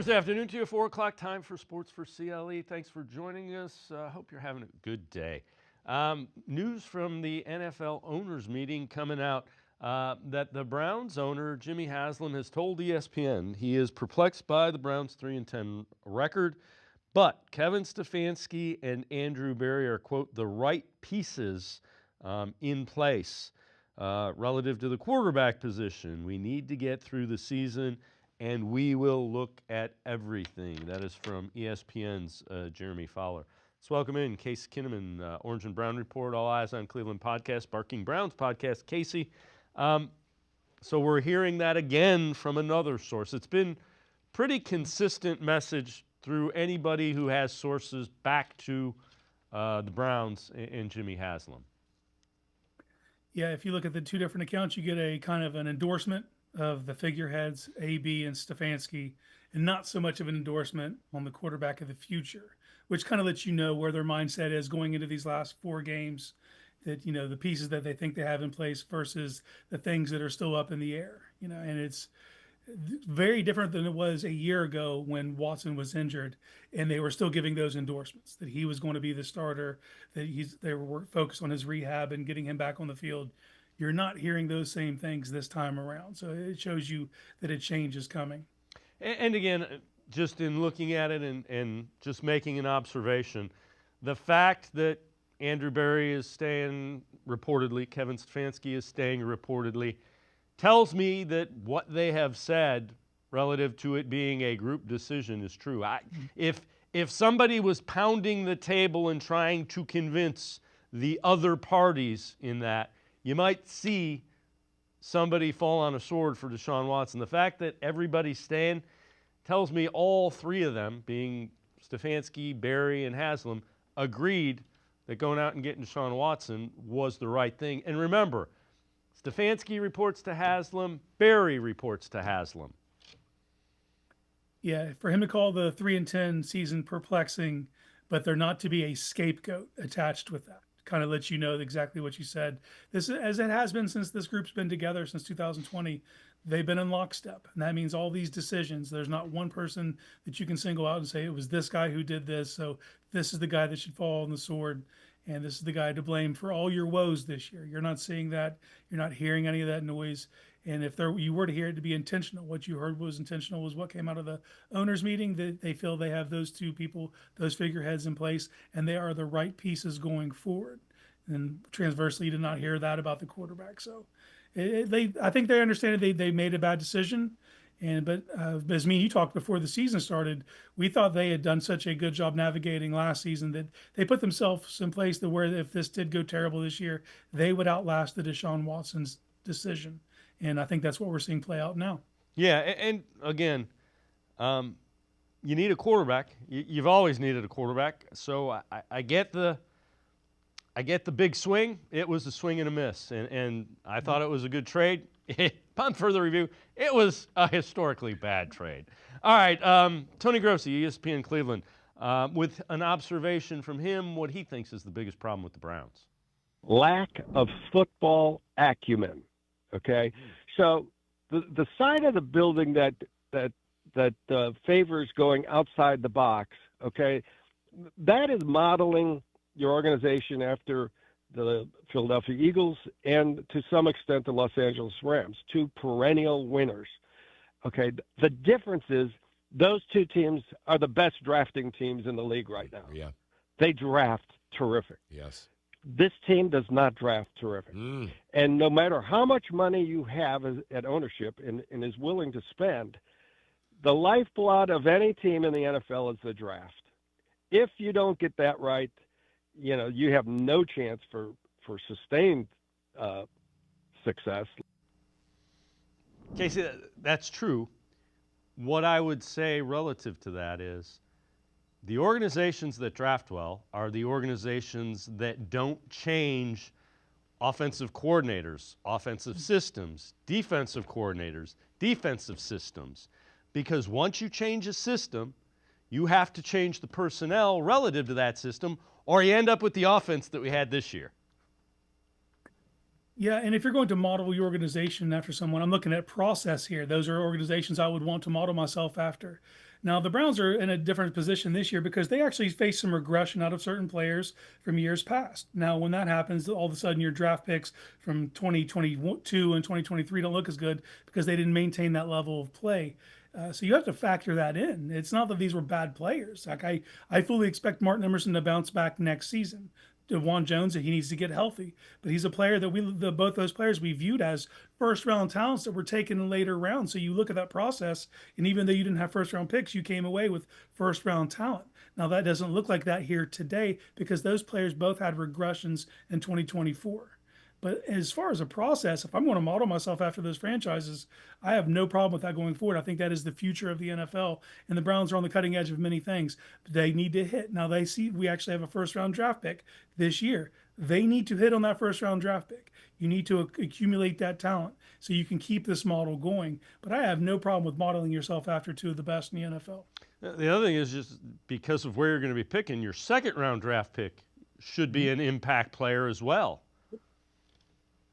Thursday afternoon to you, 4 o'clock time for Sports4CLE. Thanks for joining us. Hope you're having a good day. News from the NFL owners meeting coming out that the Browns owner, Jimmy Haslam, has told ESPN he is perplexed by the Browns' 3-10 record, but Kevin Stefanski and Andrew Berry are, quote, the right pieces in place relative to the quarterback position. We need to get through the season, and we will look at everything. That is from ESPN's Jeremy Fowler. Let's welcome in Casey Kinnamon, Orange and Brown Report, All Eyes on Cleveland podcast, Barking Browns podcast. Casey, so we're hearing that again from another source. It's been pretty consistent message through anybody who has sources back to the Browns and Jimmy Haslam. Yeah, if you look at the two different accounts, you get a kind of an endorsement of the figureheads, AB and Stefanski, and not so much of an endorsement on the quarterback of the future, which kind of lets you know where their mindset is going into these last 4 games, that, you know, the pieces that they think they have in place versus the things that are still up in the air, you know, and it's very different than it was a year ago when Watson was injured and they were still giving those endorsements that he was going to be the starter, that they were focused on his rehab and getting him back on the field. You're not hearing those same things this time around. So it shows you that a change is coming. And again, just in looking at it and just making an observation, the fact that Andrew Berry is staying reportedly, Kevin Stefanski is staying reportedly, tells me that what they have said relative to it being a group decision is true. If somebody was pounding the table and trying to convince the other parties in that, you might see somebody fall on a sword for Deshaun Watson. The fact that everybody's staying tells me all three of them, being Stefanski, Berry, and Haslam, agreed that going out and getting Deshaun Watson was the right thing. And remember, Stefanski reports to Haslam, Berry reports to Haslam. Yeah, for him to call the 3-10 season perplexing, but there not to be a scapegoat attached with that, kind of lets you know exactly what you said. This, as it has been since this group's been together since 2020, they've been in lockstep. And that means all these decisions, there's not one person that you can single out and say, it was this guy who did this, so this is the guy that should fall on the sword, and this is the guy to blame for all your woes this year. You're not seeing that. You're not hearing any of that noise. And if you were to hear it to be intentional, what you heard was intentional was what came out of the owners meeting, that they feel they have those two people, those figureheads in place, and they are the right pieces going forward. And transversely, you did not hear that about the quarterback. So I think they understand they made a bad decision. But as me and you talked before the season started, we thought they had done such a good job navigating last season that they put themselves in place to where if this did go terrible this year, they would outlast the Deshaun Watson's decision. And I think that's what we're seeing play out now. Yeah, and again, you need a quarterback. You've always needed a quarterback. So I get the big swing. It was a swing and a miss, and I thought it was a good trade. Upon further review, it was a historically bad trade. All right, Tony Grossi, ESPN Cleveland, with an observation from him, what he thinks is the biggest problem with the Browns. Lack of football acumen. Okay, so the side of the building that favors going outside the box. Okay, that is modeling your organization after the Philadelphia Eagles and to some extent the Los Angeles Rams, 2 perennial winners. Okay, the difference is those 2 teams are the best drafting teams in the league right now. Yeah, they draft terrific. Yes. This team does not draft terrific. And no matter how much money you have at ownership and is willing to spend, the lifeblood of any team in the NFL is the draft. If you don't get that right, you know, you have no chance for sustained success. Casey, that's true. What I would say relative to that is the organizations that draft well are the organizations that don't change offensive coordinators, offensive systems, defensive coordinators, defensive systems. Because once you change a system, you have to change the personnel relative to that system, or you end up with the offense that we had this year. Yeah, and if you're going to model your organization after someone, I'm looking at process here. Those are organizations I would want to model myself after. Now, the Browns are in a different position this year because they actually face some regression out of certain players from years past. Now, when that happens, all of a sudden your draft picks from 2022 and 2023 don't look as good because they didn't maintain that level of play. So you have to factor that in. It's not that these were bad players. Like I fully expect Martin Emerson to bounce back next season. Juwan Jones, he needs to get healthy, but he's a player that both those players we viewed as first round talents that were taken in later rounds. So you look at that process, and even though you didn't have first round picks, you came away with first round talent. Now that doesn't look like that here today because those players both had regressions in 2024. But as far as a process, if I'm going to model myself after those franchises, I have no problem with that going forward. I think that is the future of the NFL, and the Browns are on the cutting edge of many things. They need to hit. Now they see we actually have a first-round draft pick this year. They need to hit on that first-round draft pick. You need to accumulate that talent so you can keep this model going. But I have no problem with modeling yourself after two of the best in the NFL. The other thing is just because of where you're going to be picking, your second-round draft pick should be an impact player as well.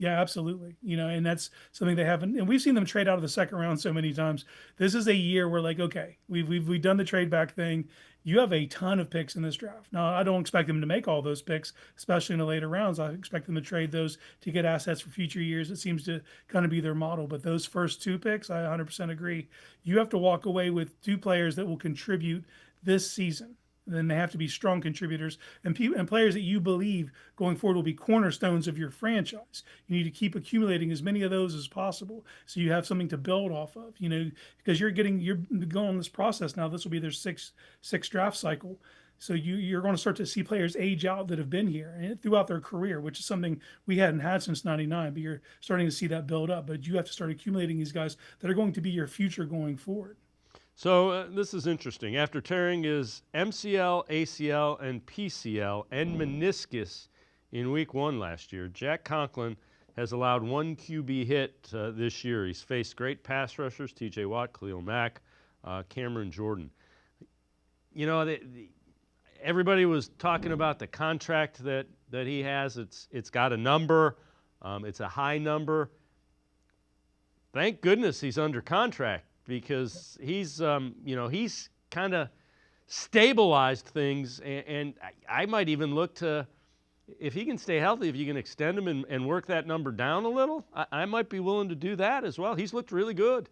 Yeah, absolutely. And that's something they haven't, and we've seen them trade out of the second round so many times. This is a year where like, okay, we've done the trade back thing. You have a ton of picks in this draft. Now, I don't expect them to make all those picks, especially in the later rounds. I expect them to trade those to get assets for future years. It seems to kind of be their model. But those first two picks, I 100% agree. You have to walk away with two players that will contribute this season. Then they have to be strong contributors and players that you believe going forward will be cornerstones of your franchise. You need to keep accumulating as many of those as possible so you have something to build off of, because you're going on this process now. This will be their sixth draft cycle. So you're going to start to see players age out that have been here and throughout their career, which is something we hadn't had since '99, but you're starting to see that build up. But you have to start accumulating these guys that are going to be your future going forward. So this is interesting. After tearing his MCL, ACL, and PCL and meniscus in week 1 last year, Jack Conklin has allowed one QB hit this year. He's faced great pass rushers, T.J. Watt, Khalil Mack, Cameron Jordan. Everybody was talking about the contract that he has. It's got a number. It's a high number. Thank goodness he's under contract, because he's kind of stabilized things, and I might even look to, if he can stay healthy, if you can extend him and work that number down a little, I might be willing to do that as well. He's looked really good.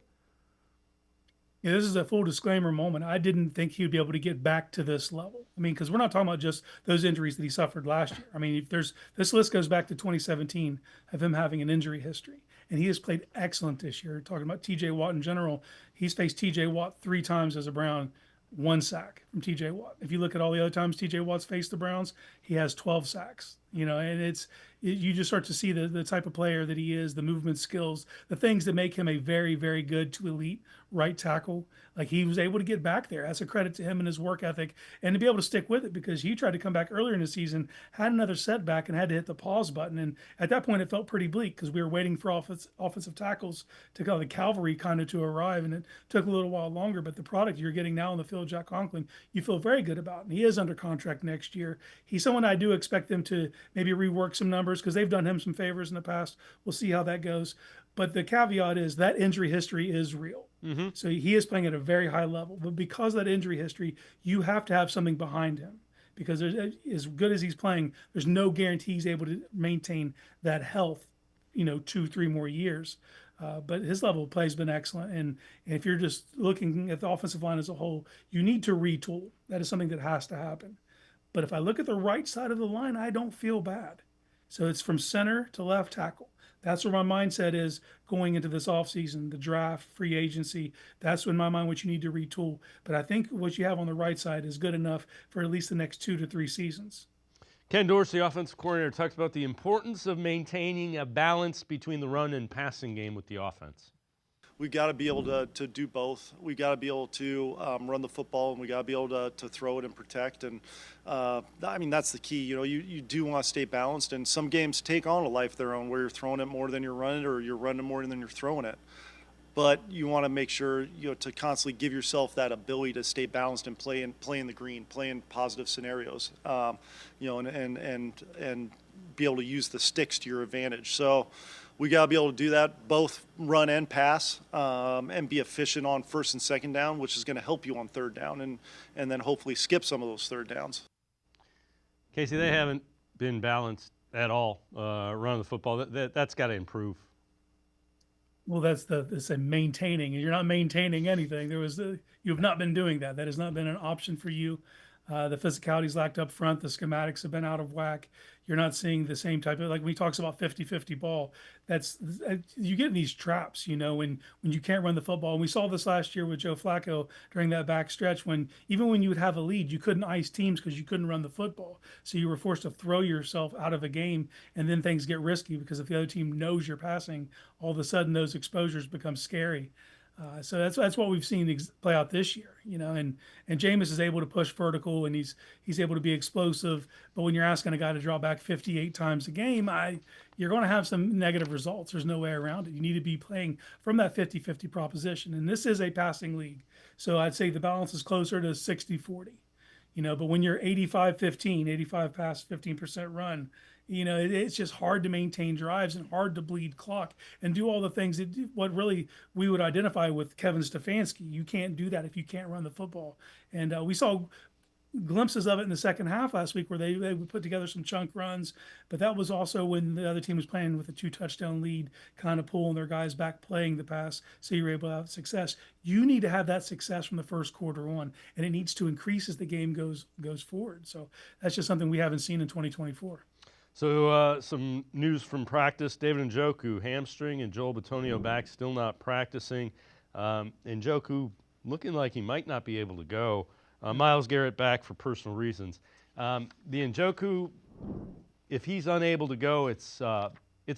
Yeah, this is a full disclaimer moment. I didn't think he would be able to get back to this level. I mean, because we're not talking about just those injuries that he suffered last year. I mean, this list goes back to 2017 of him having an injury history. And he has played excellent this year. Talking about T.J. Watt in general, he's faced T.J. Watt 3 times as a Brown, 1 sack from T.J. Watt. If you look at all the other times T.J. Watt's faced the Browns, he has 12 sacks. And you just start to see the type of player that he is, the movement skills, the things that make him a very, very good to elite right tackle. Like, he was able to get back there. That's a credit to him and his work ethic, and to be able to stick with it, because he tried to come back earlier in the season, had another setback, and had to hit the pause button. And at that point, it felt pretty bleak because we were waiting for offensive tackles to go, the cavalry kind of to arrive, and it took a little while longer. But the product you're getting now on the field, Jack Conklin, you feel very good about. And he is under contract next year. He's someone I do expect them to maybe rework some numbers because they've done him some favors in the past. We'll see how that goes. But the caveat is that injury history is real. Mm-hmm. So he is playing at a very high level. But because of that injury history, you have to have something behind him. Because as good as he's playing, there's no guarantee he's able to maintain that health, 2-3 more years. But his level of play has been excellent. And if you're just looking at the offensive line as a whole, you need to retool. That is something that has to happen. But if I look at the right side of the line, I don't feel bad. So it's from center to left tackle. That's where my mindset is going into this offseason, the draft, free agency. That's in my mind what you need to retool. But I think what you have on the right side is good enough for at least the next 2 to 3 seasons. Ken Dorsey, offensive coordinator, talks about the importance of maintaining a balance between the run and passing game with the offense. We've got to be able to do both. We've got to be able to run the football, and we got to be able to throw it and protect. And that's the key. You do want to stay balanced, and some games take on a life of their own where you're throwing it more than you're running it, or you're running more than you're throwing it. But you want to make sure to constantly give yourself that ability to stay balanced and play in the green, play in positive scenarios, and be able to use the sticks to your advantage. So we got to be able to do that, both run and pass, and be efficient on first and second down, which is going to help you on third down, and then hopefully skip some of those third downs. Casey, they haven't been balanced at all running the football. That's got to improve. Well, that's maintaining, and you're not maintaining anything. You have not been doing that. That has not been an option for you. The physicality's lacked up front. The schematics have been out of whack. You're not seeing the same type of, like when he talks about 50-50 ball, you get in these traps, when you can't run the football. And we saw this last year with Joe Flacco during that back stretch when even when you would have a lead, you couldn't ice teams because you couldn't run the football. So you were forced to throw yourself out of a game, and then things get risky because if the other team knows you're passing, all of a sudden those exposures become scary. So that's what we've seen play out this year, and Jameis is able to push vertical and he's able to be explosive. But when you're asking a guy to draw back 58 times a game, you're going to have some negative results. There's no way around it. You need to be playing from that 50-50 proposition. And this is a passing league. So I'd say the balance is closer to 60-40, but when you're 85-15, 85 pass, 15% run, it's just hard to maintain drives and hard to bleed clock and do all the things what really we would identify with Kevin Stefanski. You can't do that if you can't run the football. And we saw glimpses of it in the second half last week where they would put together some chunk runs, but that was also when the other team was playing with a 2-touchdown lead, kind of pulling their guys back, playing the pass, so you were able to have success. You need to have that success from the first quarter on, and it needs to increase as the game goes forward. So that's just something we haven't seen in 2024. So some news from practice. David Njoku, hamstring, and Joel Bitonio back, still not practicing. Njoku looking like he might not be able to go. Myles Garrett back for personal reasons. The Njoku, if he's unable to go, it's a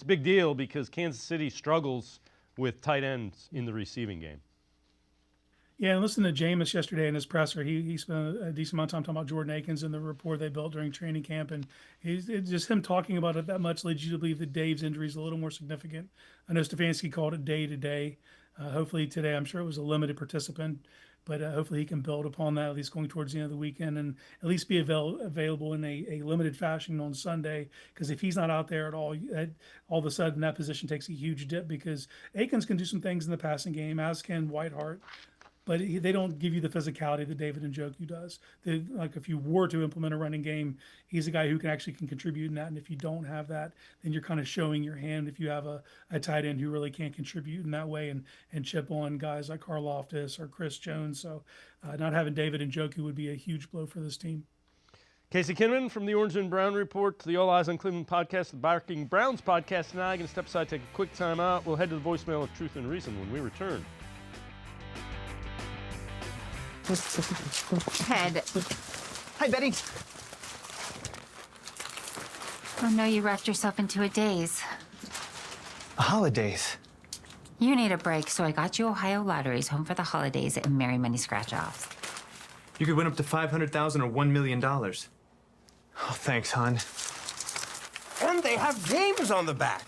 big deal because Kansas City struggles with tight ends in the receiving game. Yeah, and listen to Jameis yesterday in his presser. He spent a decent amount of time talking about Jordan Akins and the rapport they built during training camp, and it's just him talking about it that much leads you to believe that Dave's injury is a little more significant. I know Stefanski called it day to day. Hopefully today, I'm sure it was a limited participant, but hopefully he can build upon that, at least going towards the end of the weekend, and at least be available in a limited fashion on Sunday. Because if he's not out there at all of a sudden that position takes a huge dip because Akins can do some things in the passing game, as can Whiteheart. But they don't give you the physicality that David Njoku does. Like if you were to implement a running game, he's a guy who can contribute in that. And if you don't have that, then you're kind of showing your hand if you have a tight end who really can't contribute in that way and chip on guys like Karlaftis or Chris Jones. So not having David Njoku would be a huge blow for this team. Casey Kinnamon from the Orange and Brown Report to the All Eyes on Cleveland podcast, the Barking Browns podcast. Now I'm going to step aside, take a quick time out. We'll head to the voicemail of Truth and Reason when we return. Ted. Hi, Betty. Oh no, you wrapped yourself into a daze. Holidays. You need a break, so I got you Ohio Lotteries home for the holidays and Merry Money Scratch-Offs. You could win up to $500,000 or $1 million. Oh, thanks, hon. And they have games on the back.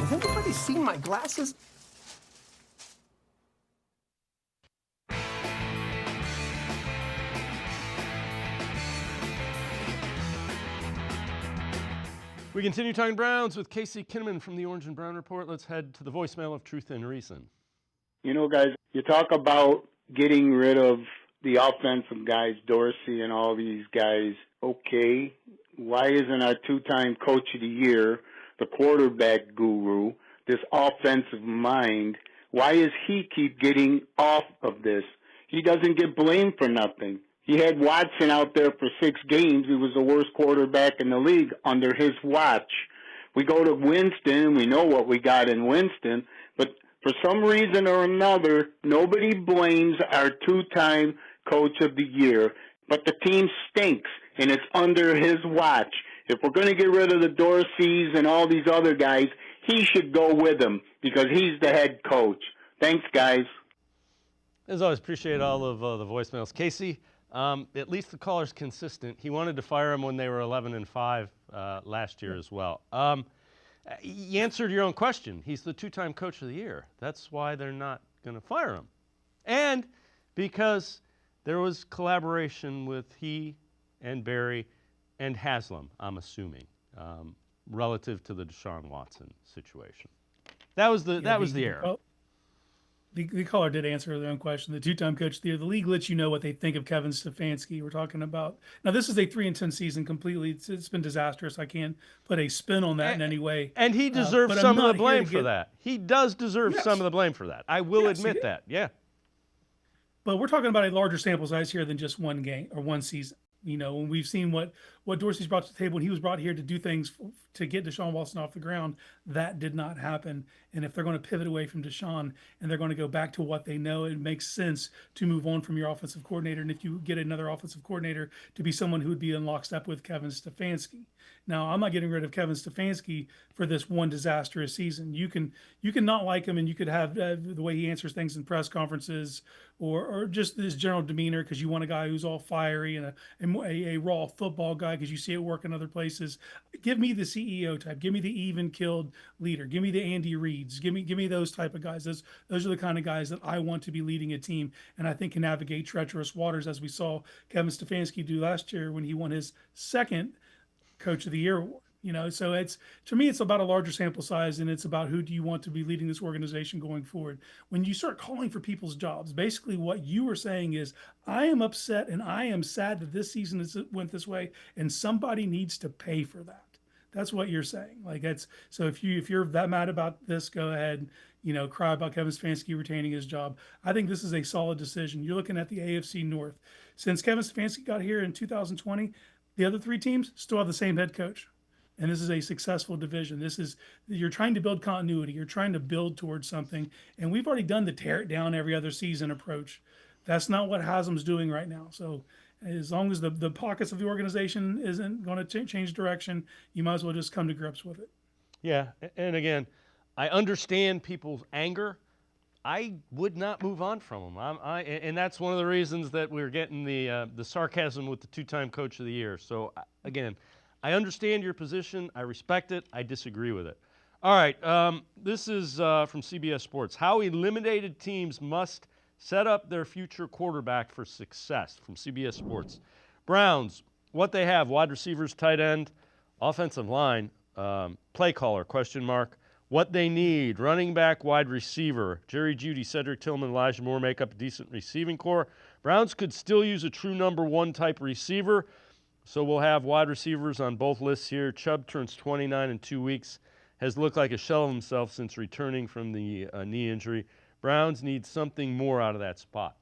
Has anybody seen my glasses? We continue talking Browns with Casey Kinnamon from the Orange and Brown Report. Let's head to the voicemail of Truth and Reason. Guys, you talk about getting rid of the offensive guys, Dorsey and all these guys. Okay, why isn't our two-time Coach of the Year, the quarterback guru, this offensive mind, why does he keep getting off of this? He doesn't get blamed for nothing. He had Watson out there for 6 games. He was the worst quarterback in the league under his watch. We go to Winston. We know what we got in Winston. But for some reason or another, nobody blames our two-time Coach of the Year. But the team stinks, and it's under his watch. If we're going to get rid of the Dorseys and all these other guys, he should go with them because he's the head coach. Thanks, guys. As always, appreciate all of the voicemails. Casey, at least the caller's consistent. He wanted to fire him when they were 11-5 last year as well. You answered your own question. He's the 2-time Coach of the Year. That's why they're not going to fire him. And because there was collaboration with he and Barry and Haslam, I'm assuming. relative to the Deshaun Watson situation. That was the error. The caller did answer their own question. The two-time coach of the year, the league lets you know what they think of Kevin Stefanski. We're talking about now. This is a 3-10 season completely. It's been disastrous. I can't put a spin on that in any way. And he deserves some of the blame for that. He does deserve Yes. some of the blame for that. I will admit that. Yeah. But we're talking about a larger sample size here than just one game or one season. You know, when we've seen what Dorsey's brought to the table when he was brought here to do things to get Deshaun Watson off the ground, that did not happen. And if they're going to pivot away from Deshaun and they're going to go back to what they know, it makes sense to move on from your offensive coordinator. And if you get another offensive coordinator, to be someone who would be in lockstep with Kevin Stefanski. Now, I'm not getting rid of Kevin Stefanski for this one disastrous season. You can not like him, and you could have the way he answers things in press conferences, or just his general demeanor, because you want a guy who's all fiery and a raw football guy because you see it work in other places. Give me the CEO type. Give me the even-killed leader. Give me the Andy Reids. Give me those type of guys. Those are the kind of guys that I want to be leading a team, and I think can navigate treacherous waters, as we saw Kevin Stefanski do last year when he won his second Coach of the Year award. You know, so it's, to me, it's about a larger sample size, and it's about who do you want to be leading this organization going forward. When you start calling for people's jobs, basically what you were saying is, I am upset and I am sad that this season went this way, and somebody needs to pay for that. That's what you're saying. Like, that's, so if you're that mad about this, go ahead, you know, cry about Kevin Stefanski retaining his job. I think this is a solid decision. You're looking at the AFC North. Since Kevin Stefanski got here in 2020, the other three teams still have the same head coach. And this is a successful division. You're trying to build continuity. You're trying to build towards something. And we've already done the tear it down every other season approach. That's not what Haslam's doing right now. So as long as the pockets of the organization isn't going to change direction, you might as well just come to grips with it. Yeah. And again, I understand people's anger. I would not move on from them. And that's one of the reasons that we're getting the sarcasm with the two-time Coach of the Year. So again, I understand your position. I respect it. I disagree with it. All right. This is from CBS Sports. How eliminated teams must set up their future quarterback for success, from CBS Sports. Browns, what they have: wide receivers, tight end, offensive line, play caller, question mark. What they need: running back, wide receiver. Jerry Jeudy, Cedric Tillman, Elijah Moore make up a decent receiving core. Browns could still use a true number one type receiver. So we'll have wide receivers on both lists here. Chubb turns 29 in 2 weeks, has looked like a shell of himself since returning from the knee injury. Browns need something more out of that spot.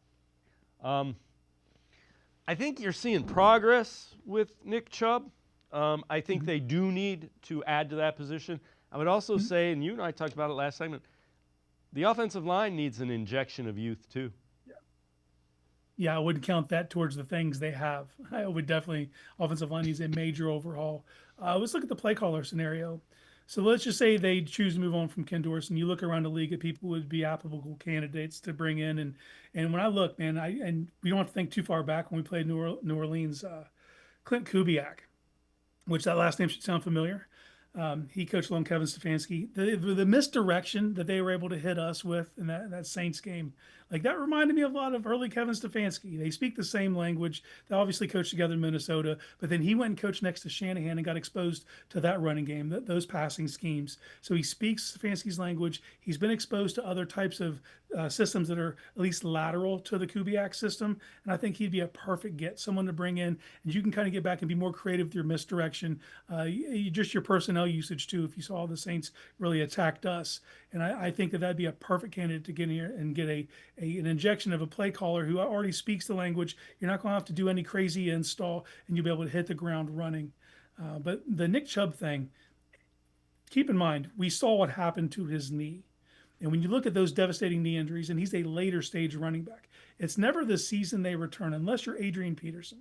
I think you're seeing progress with Nick Chubb. I think they do need to add to that position. I would also say, and you and I talked about it last segment, the offensive line needs an injection of youth too. Yeah, I wouldn't count that towards the things they have. I would definitely, offensive line needs a major overhaul. Let's look at the play caller scenario. So let's just say they choose to move on from Ken Dorsey, and you look around the league at people who would be applicable candidates to bring in. And when I look, man, and we don't have to think too far back when we played New Orleans, Clint Kubiak, which that last name should sound familiar. He coached along Kevin Stefanski. The misdirection that they were able to hit us with in that Saints game, like, that reminded me a lot of early Kevin Stefanski. They speak the same language. They obviously coached together in Minnesota, but then he went and coached next to Shanahan and got exposed to that running game, those passing schemes. So he speaks Stefanski's language. He's been exposed to other types of systems that are at least lateral to the Kubiak system, and I think he'd be a perfect get, someone to bring in, and you can kind of get back and be more creative with your misdirection. Just your personnel usage too, if you saw the Saints really attacked us. And I think that'd be a perfect candidate to get in here and get an injection of a play caller who already speaks the language. You're not going to have to do any crazy install, and you'll be able to hit the ground running. But the Nick Chubb thing, keep in mind, we saw what happened to his knee. And when you look at those devastating knee injuries, and he's a later stage running back, it's never the season they return, unless you're Adrian Peterson.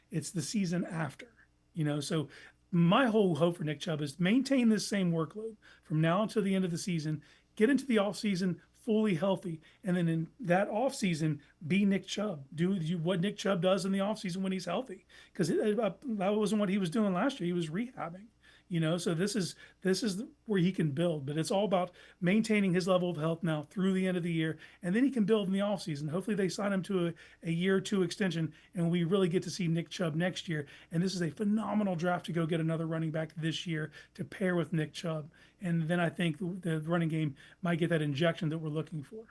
It's the season after, you know. So my whole hope for Nick Chubb is maintain this same workload from now until the end of the season, get into the offseason fully healthy, and then in that offseason, be Nick Chubb. Do what Nick Chubb does in the offseason when he's healthy, because that wasn't what he was doing last year. He was rehabbing. So this is where he can build, but it's all about maintaining his level of health now through the end of the year, and then he can build in the offseason. Hopefully they sign him to a year or two extension, and we really get to see Nick Chubb next year. And this is a phenomenal draft to go get another running back this year to pair with Nick Chubb, and then I think the running game might get that injection that we're looking for.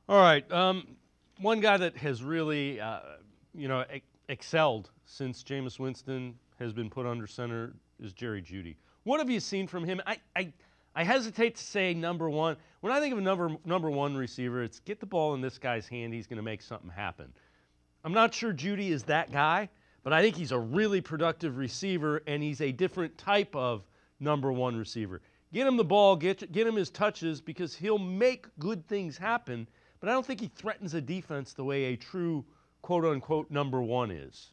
All right, one guy that has really excelled since Jameis Winston has been put under center is Jerry Jeudy. What have you seen from him? I hesitate to say number one. When I think of a number one receiver, it's get the ball in this guy's hand, he's going to make something happen. I'm not sure Jeudy is that guy, but I think he's a really productive receiver, and he's a different type of number one receiver. Get him the ball, get him his touches, because he'll make good things happen, but I don't think he threatens a defense the way a true quote-unquote number one is.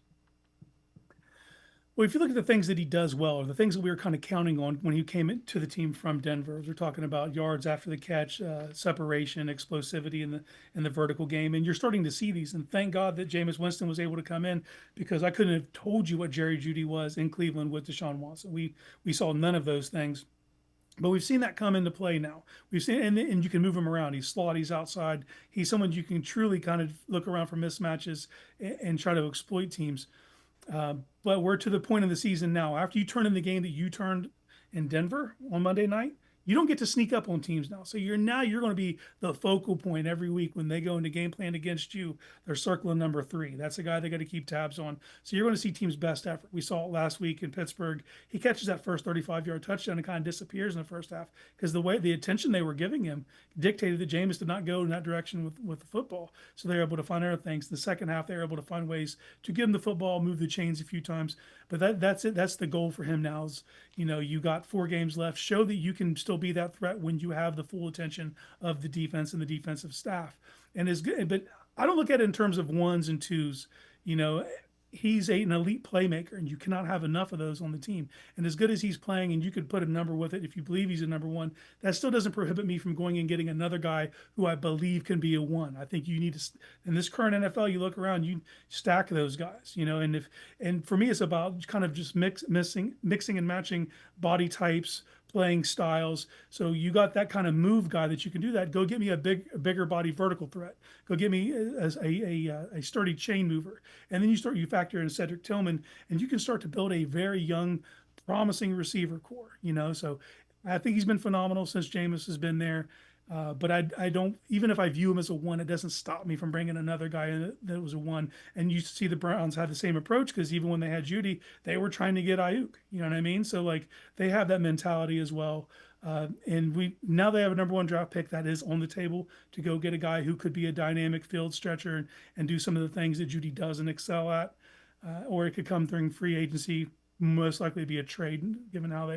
Well, if you look at the things that he does well, or the things that we were kind of counting on when he came into the team from Denver, we're talking about yards after the catch, separation, explosivity in the vertical game, and you're starting to see these. And thank God that Jameis Winston was able to come in, because I couldn't have told you what Jerry Jeudy was in Cleveland with Deshaun Watson. We saw none of those things. But we've seen that come into play now. We've seen, and you can move him around. He's slot, he's outside. He's someone you can truly kind of look around for mismatches and try to exploit teams. But we're to the point of the season now. After you turn in the game that you turned in Denver on Monday night, you don't get to sneak up on teams now. So you're going to be the focal point every week when they go into game plan against you. They're circling number 3. That's the guy they got to keep tabs on. So you're going to see teams' best effort. We saw it last week in Pittsburgh. He catches that first 35-yard touchdown and kind of disappears in the first half because the attention they were giving him dictated that Jameis did not go in that direction with the football. So they were able to find other things. The second half, they were able to find ways to give him the football, move the chains a few times. But that's it. That's the goal for him now is, you got 4 games left. Show that you can still be that threat when you have the full attention of the defense and the defensive staff. And is good, but I don't look at it in terms of ones and twos. He's an elite playmaker, and you cannot have enough of those on the team. And as good as he's playing, and you could put a number with it if you believe he's a number one, that still doesn't prohibit me from going and getting another guy who I believe can be a 1. I think you need to, in this current NFL, you look around, you stack those guys, and for me, it's about kind of just mixing and matching body types, playing styles. So you got that kind of move guy that you can do that. Go get me a bigger body vertical threat. Go get me a sturdy chain mover. And then you factor in Cedric Tillman, and you can start to build a very young, promising receiver core. So I think he's been phenomenal since Jameis has been there. But I don't, even if I view him as a 1, it doesn't stop me from bringing another guy in that was a 1. And you see the Browns had the same approach, because even when they had Jeudy, they were trying to get Ayuk. You know what I mean? So they have that mentality as well. And now they have a number 1 draft pick that is on the table to go get a guy who could be a dynamic field stretcher and do some of the things that Jeudy doesn't excel at. Or it could come during free agency, most likely be a trade, given how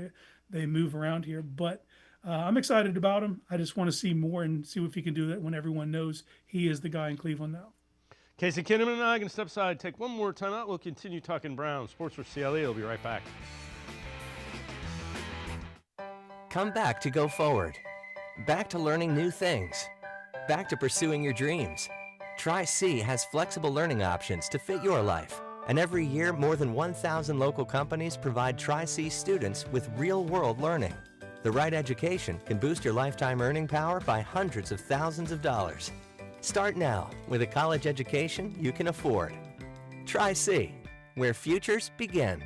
they move around here. But I'm excited about him. I just want to see more and see if he can do that when everyone knows he is the guy in Cleveland now. Casey Kinnamon and I are going to step aside, take one more time out. We'll continue talking Browns. Sports4CLE. We'll be right back. Come back to go forward. Back to learning new things. Back to pursuing your dreams. Tri-C has flexible learning options to fit your life. And every year, more than 1,000 local companies provide Tri-C students with real-world learning. The right education can boost your lifetime earning power by hundreds of thousands of dollars. Start now with a college education you can afford. Tri-C, where futures begin.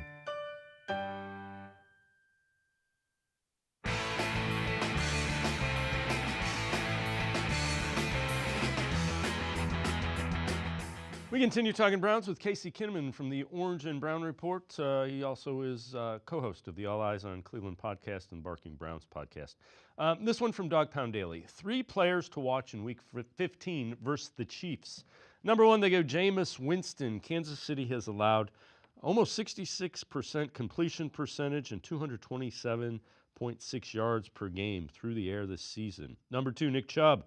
We continue talking Browns with Casey Kinnamon from the Orange and Brown Report. He also is co-host of the All Eyes on Cleveland podcast and Barking Browns podcast. This one from Dog Pound Daily. 3 players to watch in Week 15 versus the Chiefs. Number 1, they go Jameis Winston. Kansas City has allowed almost 66% completion percentage and 227.6 yards per game through the air this season. Number 2, Nick Chubb.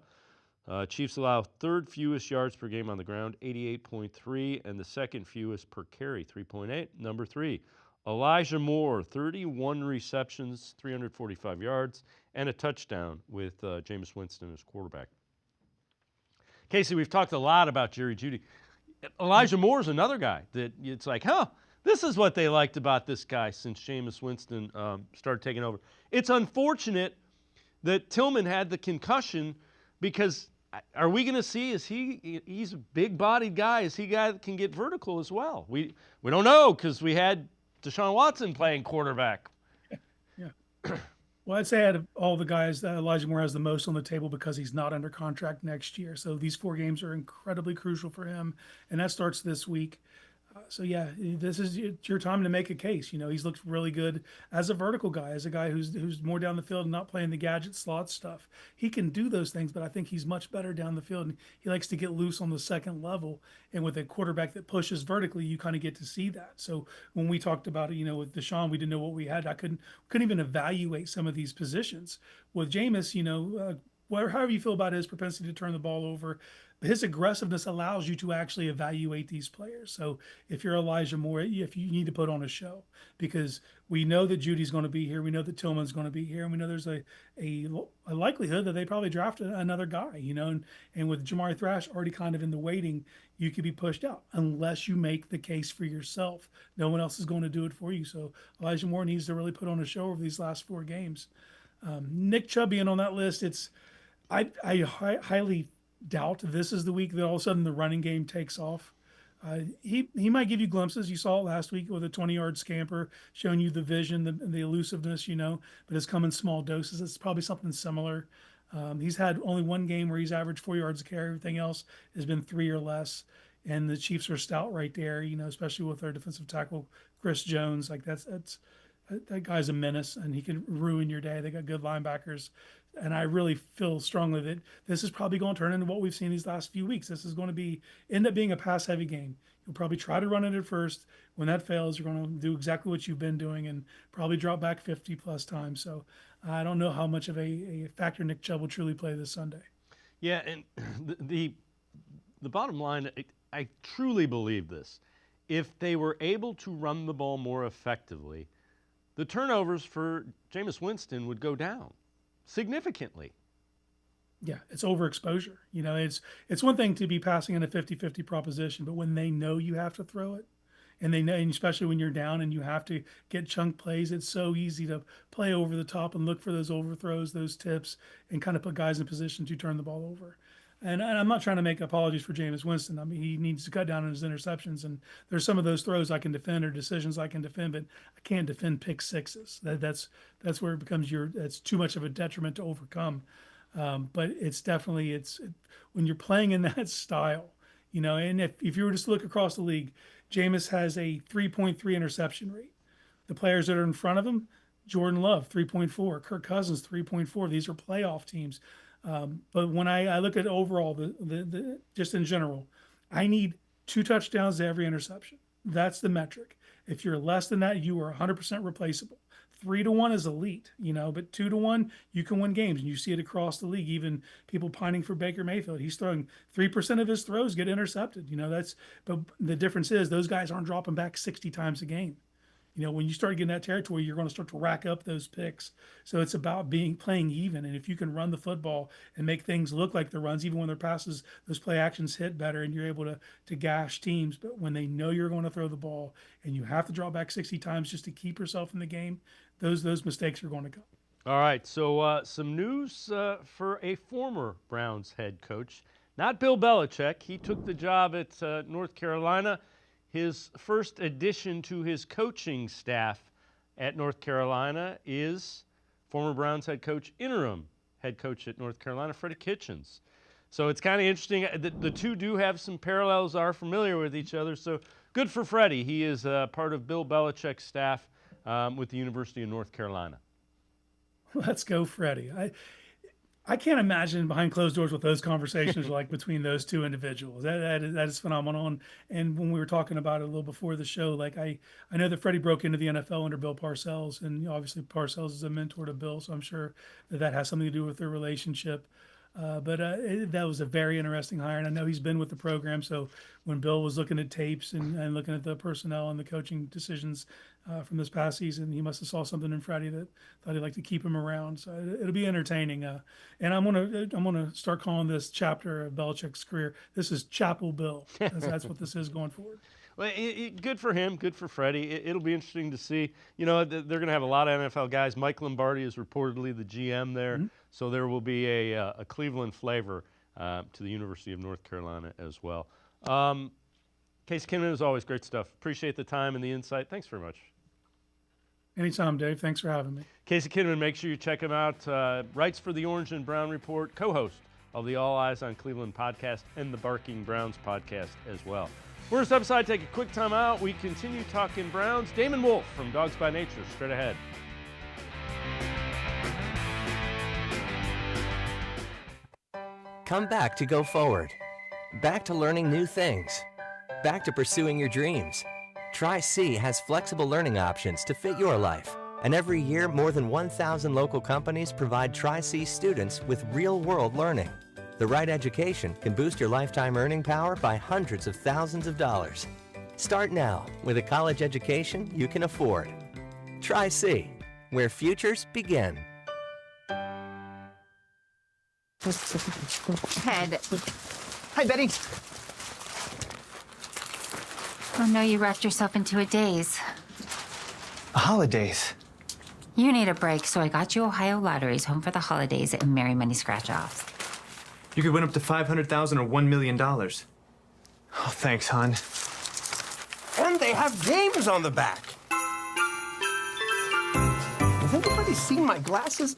Chiefs allow 3rd fewest yards per game on the ground, 88.3, and the 2nd fewest per carry, 3.8. Number 3, Elijah Moore, 31 receptions, 345 yards, and a touchdown with Jameis Winston as quarterback. Casey, we've talked a lot about Jerry Jeudy. Elijah Moore is another guy that it's like, This is what they liked about this guy since Jameis Winston started taking over. It's unfortunate that Tillman had the concussion, because are we going to see, he's a big-bodied guy, is he a guy that can get vertical as well? We don't know, because we had Deshaun Watson playing quarterback. Yeah. Well, I'd say out of all the guys, Elijah Moore has the most on the table because he's not under contract next year. So these 4 games are incredibly crucial for him, and that starts this week. So yeah, it's your time to make a case. You know, he's looked really good as a vertical guy, as a guy who's more down the field and not playing the gadget slot stuff. He can do those things, but I think he's much better down the field. And he likes to get loose on the second level. And with a quarterback that pushes vertically, you kind of get to see that. So when we talked about it, you know, with Deshaun, we didn't know what we had. I couldn't even evaluate some of these positions. With Jameis, you know, however you feel about his propensity to turn the ball over, his aggressiveness allows you to actually evaluate these players. So if you're Elijah Moore, if you need to put on a show, because we know that Jeudy's going to be here, we know that Tillman's going to be here, and we know there's a likelihood that they probably draft another guy, you know, and with Jamari Thrash already kind of in the waiting, you could be pushed out unless you make the case for yourself. No one else is going to do it for you. So Elijah Moore needs to really put on a show over these last 4 games. Nick Chubb being on that list, I highly doubt this is the week that all of a sudden the running game takes off. He might give you glimpses. You saw it last week with a 20-yard scamper, showing you the vision, the elusiveness, you know, but it's come in small doses. It's probably something similar. He's had only 1 game where he's averaged 4 yards a carry. Everything else has been 3 or less. And the Chiefs are stout right there, you know, especially with their defensive tackle, Chris Jones. Like that guy's a menace, and he can ruin your day. They got good linebackers. And I really feel strongly that this is probably going to turn into what we've seen these last few weeks. This is going to end up being a pass-heavy game. You'll probably try to run it at first. When that fails, you're going to do exactly what you've been doing and probably drop back 50-plus times. So I don't know how much of a factor Nick Chubb will truly play this Sunday. Yeah, and the bottom line, I truly believe this. If they were able to run the ball more effectively, the turnovers for Jameis Winston would go down significantly. Yeah, it's overexposure. You know, it's one thing to be passing in a 50-50 proposition, but when they know you have to throw it, and they know, and especially when you're down and you have to get chunk plays, it's so easy to play over the top and look for those overthrows, those tips, and kind of put guys in position to turn the ball over. And I'm not trying to make apologies for Jameis Winston. I mean, he needs to cut down on his interceptions, and there's some of those throws I can defend or decisions I can defend, but I can't defend pick sixes. That's where it becomes it's too much of a detriment to overcome. But it's definitely when you're playing in that style, you know. And if you were just to look across the league, Jameis has a 3.3 interception rate. The players that are in front of him, Jordan Love 3.4, Kirk Cousins 3.4. These are playoff teams. But when I look at overall, the just in general, I need 2 touchdowns to every interception. That's the metric. If you're less than that, you are 100% replaceable. 3-1 is elite, you know, but 2-1, you can win games, and you see it across the league. Even people pining for Baker Mayfield, he's throwing 3% of his throws get intercepted. You know, but the difference is those guys aren't dropping back 60 times a game. You know, when you start getting that territory, you're going to start to rack up those picks. So it's about playing even. And if you can run the football and make things look like the runs, even when their passes, those play actions hit better, and you're able to gash teams. But when they know you're going to throw the ball and you have to draw back 60 times just to keep yourself in the game, those mistakes are going to go. All right, so some news for a former Browns head coach, not Bill Belichick. He took the job at North Carolina. His first addition to his coaching staff at North Carolina is former Browns head coach, interim head coach at North Carolina, Freddie Kitchens. So it's kind of interesting. The two do have some parallels, are familiar with each other. So good for Freddie. He is part of Bill Belichick's staff with the University of North Carolina. Let's go, Freddie. I can't imagine behind closed doors what those conversations are like between those two individuals. That is phenomenal. And when we were talking about it a little before the show, like I know that Freddie broke into the NFL under Bill Parcells, and obviously Parcells is a mentor to Bill, so I'm sure that has something to do with their relationship. But that was a very interesting hire, and I know he's been with the program. So when Bill was looking at tapes and looking at the personnel and the coaching decisions from this past season, he must have saw something in Freddie that thought he'd like to keep him around. So it'll be entertaining. And I'm gonna start calling this chapter of Belichick's career. This is Chapel Bill. That's what this is going forward. Well, good for him, good for Freddie. It'll be interesting to see. You know, they're going to have a lot of NFL guys. Mike Lombardi is reportedly the GM there, so there will be a Cleveland flavor to the University of North Carolina as well. Casey Kinnamon, as always, great stuff. Appreciate the time and the insight. Thanks very much. Anytime, Dave. Thanks for having me. Casey Kinnamon, make sure you check him out. Writes for the Orange and Brown Report, co-host of the All Eyes on Cleveland podcast and the Barking Browns podcast as well. We're just upside. Take a quick time out. We continue talking Browns. Damon Wolfe from Dawgs by Nature, straight ahead. Come back to go forward. Back to learning new things. Back to pursuing your dreams. Tri-C has flexible learning options to fit your life. And every year, more than 1,000 local companies provide Tri-C students with real-world learning. The right education can boost your lifetime earning power by hundreds of thousands of dollars. Start now with a college education you can afford. Tri-C, where futures begin. Head. Hi, Betty. Oh no, you wrapped yourself into a daze. Holidays. You need a break, so I got you Ohio Lotteries Home for the Holidays and Merry Money Scratch-Offs. You could win up to $500,000 or $1 million. Oh, thanks, hon. And they have games on the back. Has anybody seen my glasses?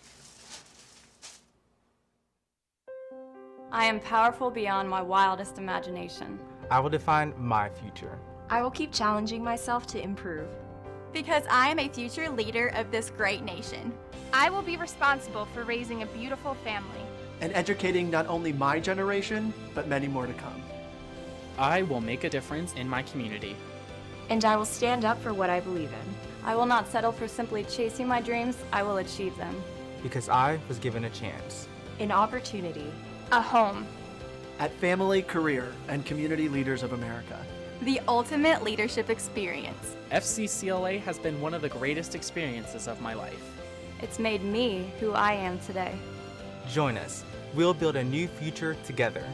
I am powerful beyond my wildest imagination. I will define my future. I will keep challenging myself to improve. Because I am a future leader of this great nation. I will be responsible for raising a beautiful family. And educating not only my generation, but many more to come. I will make a difference in my community. And I will stand up for what I believe in. I will not settle for simply chasing my dreams, I will achieve them. Because I was given a chance. An opportunity. A home. At Family, Career, and Community Leaders of America. The ultimate leadership experience. FCCLA has been one of the greatest experiences of my life. It's made me who I am today. Join us. We'll build a new future together.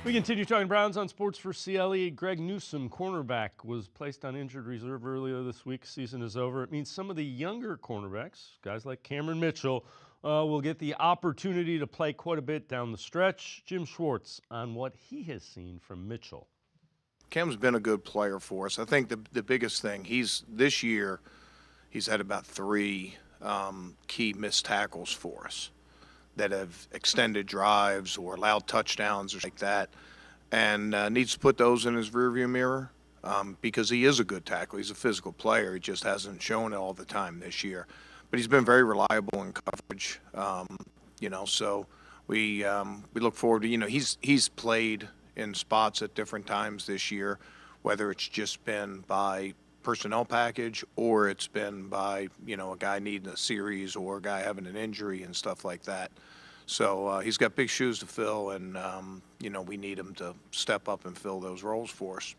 We continue talking Browns on Sports4CLE. Greg Newsome, cornerback, was placed on injured reserve earlier this week. Season is over. It means some of the younger cornerbacks, guys like Cameron Mitchell, will get the opportunity to play quite a bit down the stretch. Jim Schwartz on what he has seen from Mitchell. Cam's been a good player for us. I think the biggest thing, this year he's had about 3 key missed tackles for us that have extended drives or allowed touchdowns or like that, and needs to put those in his rearview mirror because he is a good tackle. He's a physical player. He just hasn't shown it all the time this year. But he's been very reliable in coverage, so we look forward to, he's played in spots at different times this year, whether it's just been by personnel package or it's been by, a guy needing a series or a guy having an injury and stuff like that. So he's got big shoes to fill, and, we need him to step up and fill those roles for us.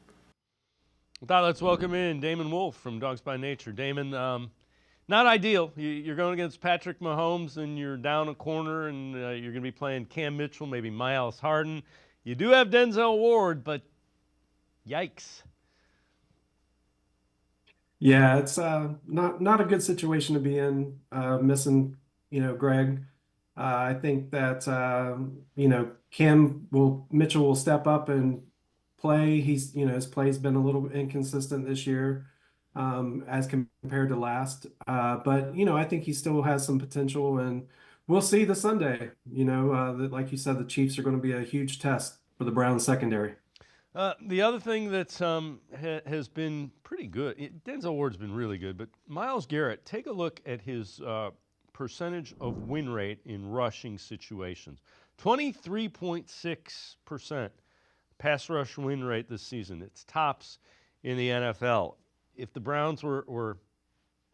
With that, let's welcome in Damon Wolfe from Dawgs by Nature. Damon, not ideal. You're going against Patrick Mahomes, and you're down a corner, and you're going to be playing Cam Mitchell, maybe Myles Harden. You do have Denzel Ward, but yikes. Yeah, it's not a good situation to be in, missing, Greg. I think that, Mitchell will step up and play. He's, his play's been a little inconsistent this year as compared to last. But, I think he still has some potential, and we'll see this Sunday. Like you said, the Chiefs are going to be a huge test for the Browns secondary. The other thing that has been pretty good, Denzel Ward's been really good, but Myles Garrett, take a look at his percentage of win rate in rushing situations. 23.6% pass rush win rate this season. It's tops in the NFL. If the Browns were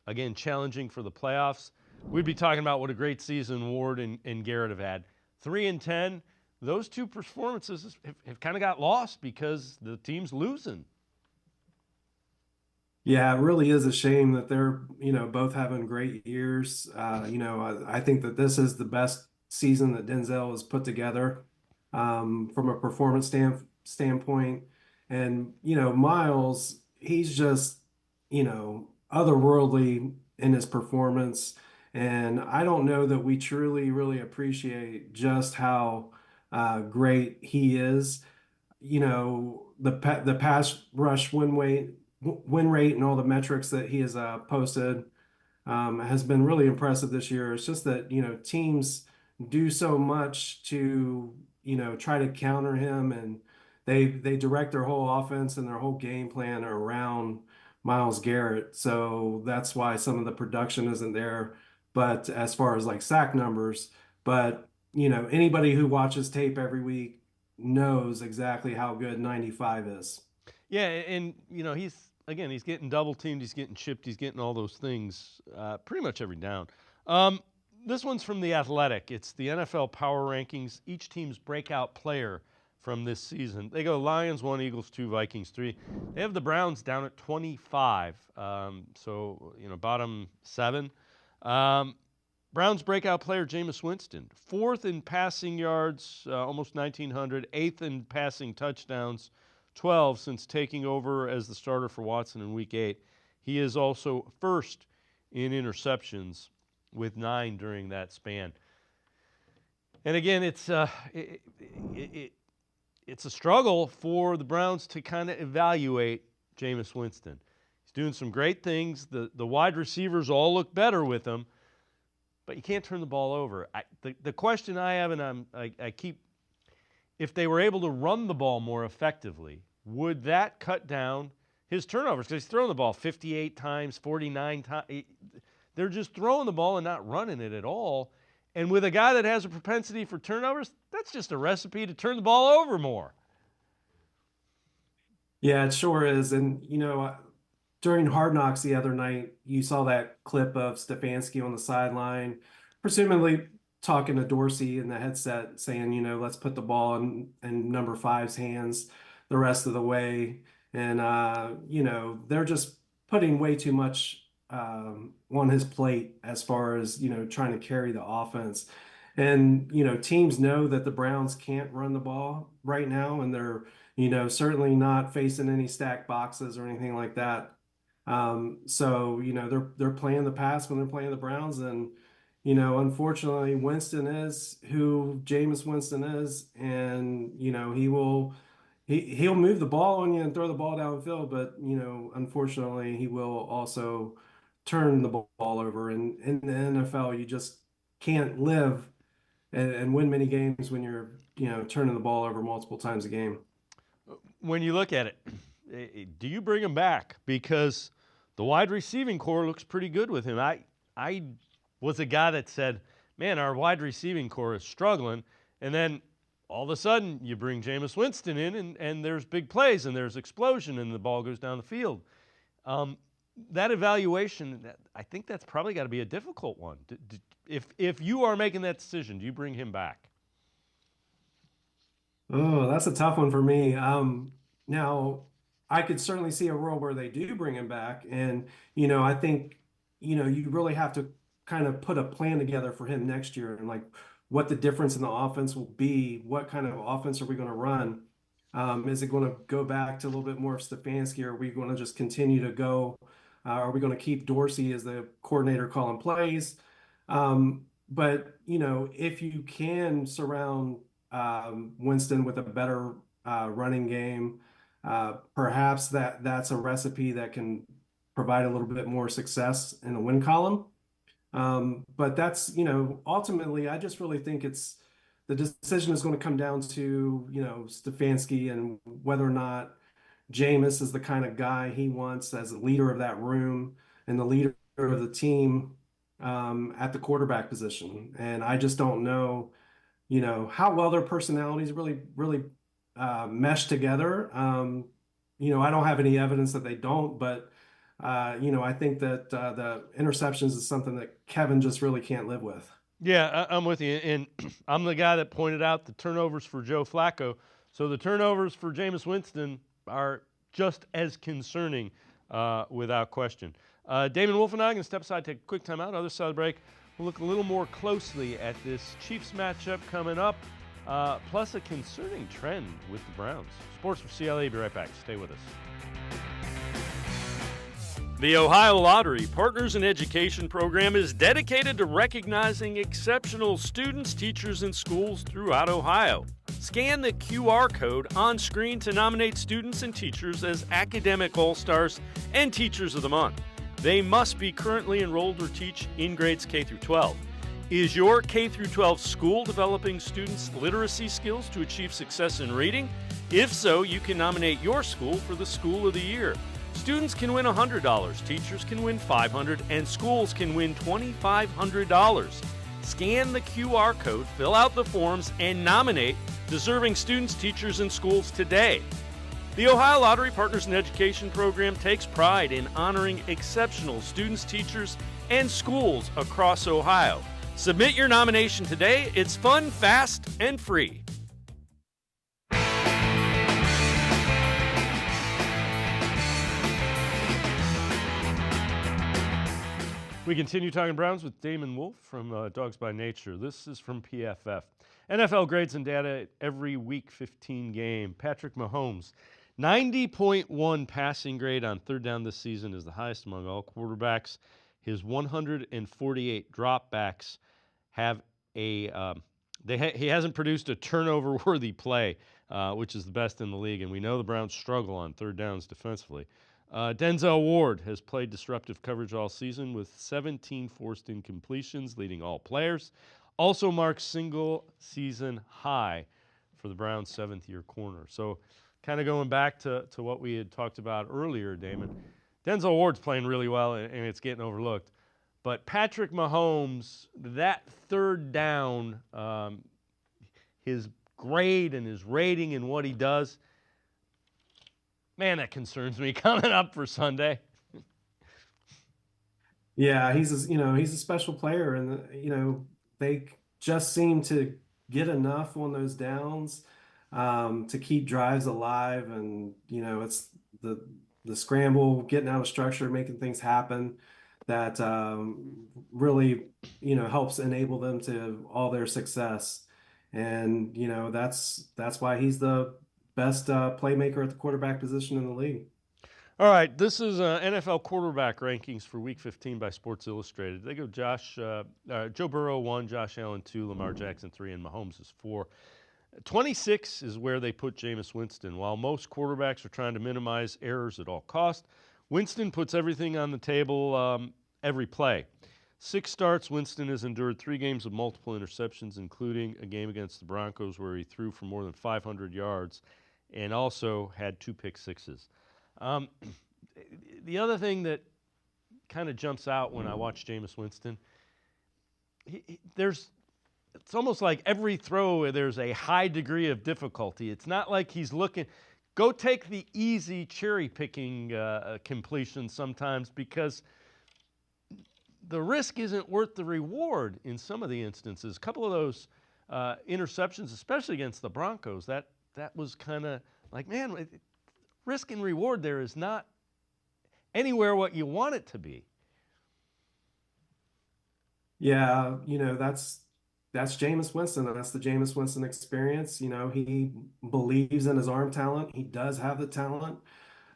again, challenging for the playoffs, we'd be talking about what a great season Ward and Garrett have had. 3-10. Those two performances have kind of got lost because the team's losing. Yeah, it really is a shame that they're, both having great years. I think that this is the best season that Denzel has put together from a performance standpoint. And, Miles, he's just, otherworldly in his performance. And I don't know that we truly, really appreciate just how great he is. The pass rush win rate and all the metrics that he has posted has been really impressive this year. It's just that teams do so much to try to counter him, and they direct their whole offense and their whole game plan around Myles Garrett. So that's why some of the production isn't there. But as far as like sack numbers, but anybody who watches tape every week knows exactly how good 95 is. Yeah, and he's getting double teamed, he's getting chipped, he's getting all those things pretty much every down. This one's from The Athletic. It's the NFL Power Rankings, each team's breakout player from this season. They go Lions 1, Eagles 2, Vikings 3. They have the Browns down at 25, so bottom 7. Browns breakout player Jameis Winston, 4th in passing yards, almost 1,900, 8th in passing touchdowns, 12 since taking over as the starter for Watson in Week 8. He is also 1st in interceptions with 9 during that span. And again, it's a struggle for the Browns to kind of evaluate Jameis Winston. He's doing some great things. The wide receivers all look better with him, but you can't turn the ball over. The question I have, and I keep, if they were able to run the ball more effectively, would that cut down his turnovers? Because he's throwing the ball 58 times, 49 times. They're just throwing the ball and not running it at all. And with a guy that has a propensity for turnovers, that's just a recipe to turn the ball over more. Yeah, it sure is. And, during Hard Knocks the other night, you saw that clip of Stefanski on the sideline, presumably talking to Dorsey in the headset, saying, let's put the ball in number 5's hands the rest of the way. And, they're just putting way too much on his plate as far as, trying to carry the offense. And, teams know that the Browns can't run the ball right now, and they're, certainly not facing any stacked boxes or anything like that. So, they're playing the pass when they're playing the Browns. And, unfortunately, Winston is who Jameis Winston is. And, he'll move the ball on you and throw the ball downfield. But, unfortunately, he will also turn the ball over. And in the NFL, you just can't live and win many games when you're, turning the ball over multiple times a game. When you look at it, do you bring him back? Because the wide receiving core looks pretty good with him. I was a guy that said, man, our wide receiving core is struggling. And then all of a sudden you bring Jameis Winston in and there's big plays and there's explosion and the ball goes down the field. That evaluation, I think that's probably got to be a difficult one. If you are making that decision, do you bring him back? Oh, that's a tough one for me. Now, I could certainly see a world where they do bring him back. And, I think, you really have to kind of put a plan together for him next year and like what the difference in the offense will be. What kind of offense are we going to run? Is it going to go back to a little bit more of Stefanski? Or are we going to just continue to go? Are we going to keep Dorsey as the coordinator calling plays? But, if you can surround Winston with a better running game, perhaps that's a recipe that can provide a little bit more success in the win column. But that's, ultimately, I just really think the decision is going to come down to, Stefanski and whether or not Jameis is the kind of guy he wants as a leader of that room and the leader of the team at the quarterback position. And I just don't know, how well their personalities really mesh together. I don't have any evidence that they don't, but I think that the interceptions is something that Kevin just really can't live with. Yeah, I'm with you. And I'm the guy that pointed out the turnovers for Joe Flacco. So the turnovers for Jameis Winston are just as concerning without question. Damon, Wolfe, and I are going to step aside, take a quick time out. Other side of the break, we'll look a little more closely at this Chiefs matchup coming up, plus a concerning trend with the Browns. Sports for CLE, be right back. Stay with us. The Ohio Lottery Partners in Education program is dedicated to recognizing exceptional students, teachers, and schools throughout Ohio. Scan the QR code on screen to nominate students and teachers as Academic All-Stars and Teachers of the Month. They must be currently enrolled or teach in grades K through 12. Is your K through 12 school developing students' literacy skills to achieve success in reading? If so, you can nominate your school for the School of the Year. Students can win $100, teachers can win $500, and schools can win $2,500. Scan the QR code, fill out the forms, and nominate deserving students, teachers, and schools today. The Ohio Lottery Partners in Education program takes pride in honoring exceptional students, teachers, and schools across Ohio. Submit your nomination today. It's fun, fast, and free. We continue talking Browns with Damon Wolfe from Dawgs by Nature. This is from PFF. NFL grades and data every Week 15 game. Patrick Mahomes, 90.1 passing grade on third down this season is the highest among all quarterbacks. His 148 dropbacks have he hasn't produced a turnover-worthy play, which is the best in the league, and we know the Browns struggle on third downs defensively. Denzel Ward has played disruptive coverage all season with 17 forced incompletions, leading all players. Also marks single-season high for the Browns' seventh-year corner. So kind of going back to what we had talked about earlier, Damon, Denzel Ward's playing really well, and it's getting overlooked. But Patrick Mahomes, that third down, his grade and his rating and what he does, man, that concerns me coming up for Sunday. Yeah, he's a special player, and they just seem to get enough on those downs to keep drives alive, and it's the scramble, getting out of structure, making things happen that really helps enable them to all their success, and that's why he's the best playmaker at the quarterback position in the league. All right, this is NFL quarterback rankings for Week 15 by Sports Illustrated. They go Joe Burrow 1, Josh Allen 2, Lamar Jackson 3, and Mahomes is 4. 26 is where they put Jameis Winston. While most quarterbacks are trying to minimize errors at all cost, Winston puts everything on the table every play. 6 starts, Winston has endured 3 games of multiple interceptions, including a game against the Broncos where he threw for more than 500 yards and also had 2 pick sixes. The other thing that kind of jumps out when I watch Jameis Winston, it's almost like every throw there's a high degree of difficulty. It's not like he's looking, go take the easy cherry-picking completion sometimes, because the risk isn't worth the reward in some of the instances. A couple of those interceptions, especially against the Broncos, that was kind of like, man, risk and reward there is not anywhere what you want it to be. Yeah, that's Jameis Winston, and that's the Jameis Winston experience. He believes in his arm talent. He does have the talent.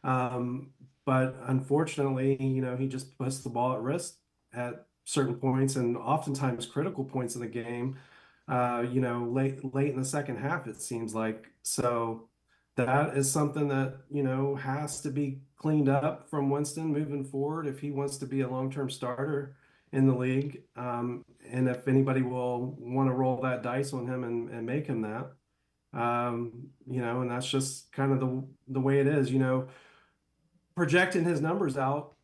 But unfortunately, he just puts the ball at risk at certain points, and oftentimes critical points in the game, late in the second half, it seems like. So that is something that, has to be cleaned up from Winston moving forward if he wants to be a long-term starter in the league. And if anybody will want to roll that dice on him and make him that, and that's just kind of the way it is, projecting his numbers out,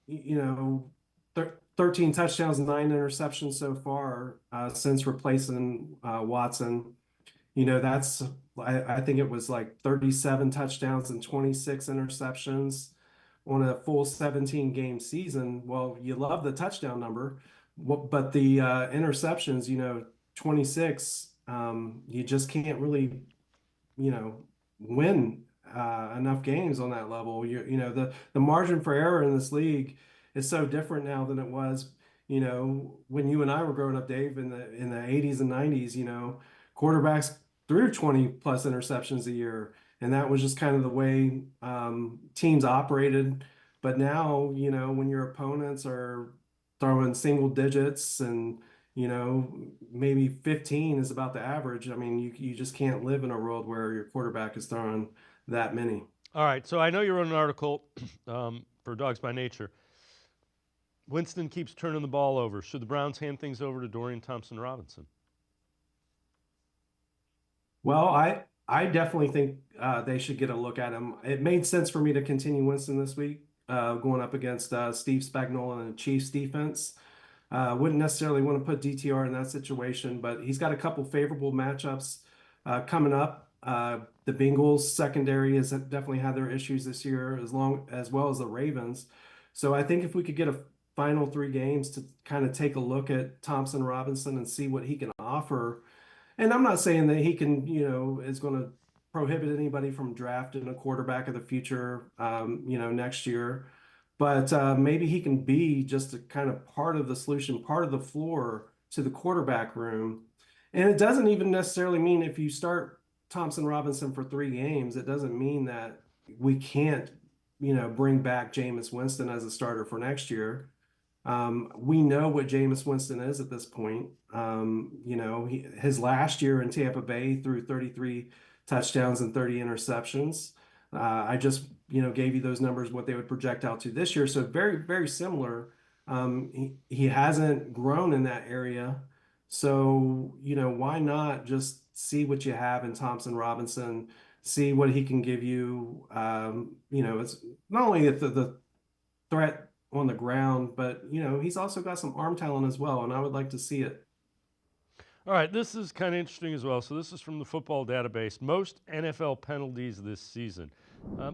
13 touchdowns and 9 interceptions so far since replacing Watson. That's, I think it was like 37 touchdowns and 26 interceptions on a full 17-game season. Well, you love the touchdown number, but the interceptions, 26, you just can't really, win enough games on that level. The margin for error in this league is so different now than it was, when you and I were growing up, Dave, in the 80s and 90s. Quarterbacks threw 20 plus interceptions a year, and that was just kind of the way teams operated. But now, when your opponents are throwing single digits and maybe 15 is about the average. I mean, you just can't live in a world where your quarterback is throwing that many. All right, so I know you wrote an article for Dawgs by Nature. Winston keeps turning the ball over. Should the Browns hand things over to Dorian Thompson-Robinson? Well, I definitely think they should get a look at him. It made sense for me to continue Winston this week, going up against Steve Spagnuolo and the Chiefs defense. Wouldn't necessarily want to put DTR in that situation, but he's got a couple favorable matchups coming up. The Bengals secondary has definitely had their issues this year, as well as the Ravens. So I think if we could get a final 3 games to kind of take a look at Thompson Robinson and see what he can offer. And I'm not saying that he can, is going to prohibit anybody from drafting a quarterback of the future, next year. But maybe he can be just a kind of part of the solution, part of the floor to the quarterback room. And it doesn't even necessarily mean if you start Thompson Robinson for 3 games, it doesn't mean that we can't, bring back Jameis Winston as a starter for next year. We know what Jameis Winston is at this point. His last year in Tampa Bay threw 33 touchdowns and 30 interceptions. I just, gave you those numbers, what they would project out to this year. So very, very similar. He hasn't grown in that area. So, why not just see what you have in Thompson Robinson, see what he can give you. It's not only the threat on the ground, but, he's also got some arm talent as well. And I would like to see it. All right, this is kind of interesting as well. So this is from the football database. Most NFL penalties this season.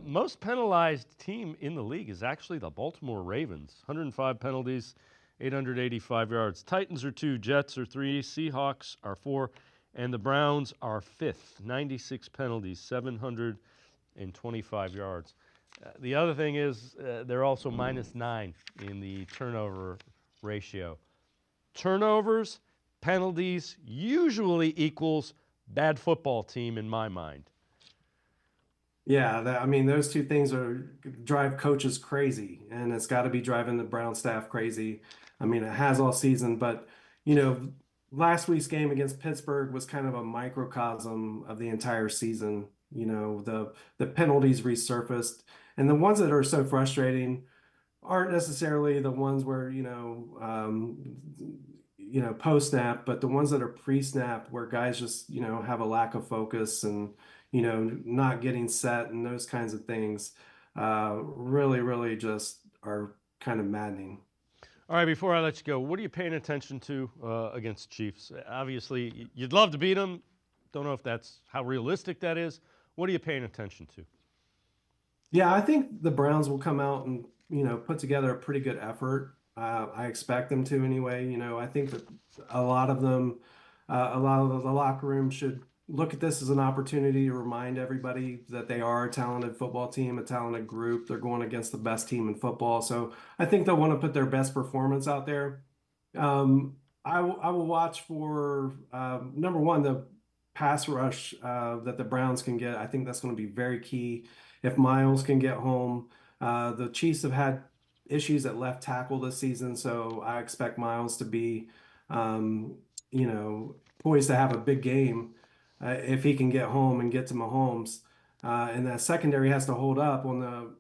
Most penalized team in the league is actually the Baltimore Ravens. 105 penalties, 885 yards. Titans are 2, Jets are 3, Seahawks are 4, and the Browns are 5th. 96 penalties, 725 yards. The other thing is they're also -9 in the turnover ratio. Turnovers, penalties usually equals bad football team in my mind. Yeah, those two things drive coaches crazy, and it's got to be driving the Brown staff crazy. It has all season, but last week's game against Pittsburgh was kind of a microcosm of the entire season. The penalties resurfaced, and the ones that are so frustrating aren't necessarily the ones where post snap, but the ones that are pre-snap where guys just have a lack of focus and not getting set and those kinds of things really just are kind of maddening. All right, before I let you go, what are you paying attention to against Chiefs? Obviously, you'd love to beat them. Don't know if that's how realistic that is. What are you paying attention to? Yeah, I think the Browns will come out and put together a pretty good effort. I expect them to anyway. I think that a lot of the locker room should look at this as an opportunity to remind everybody that they are a talented football team, a talented group. They're going against the best team in football. So I think they'll want to put their best performance out there. I will watch for, number one, the pass rush that the Browns can get. I think that's going to be very key. If Miles can get home, the Chiefs have had issues at left tackle this season, so I expect Miles to be, poised to have a big game if he can get home and get to Mahomes. And that secondary has to hold up on the,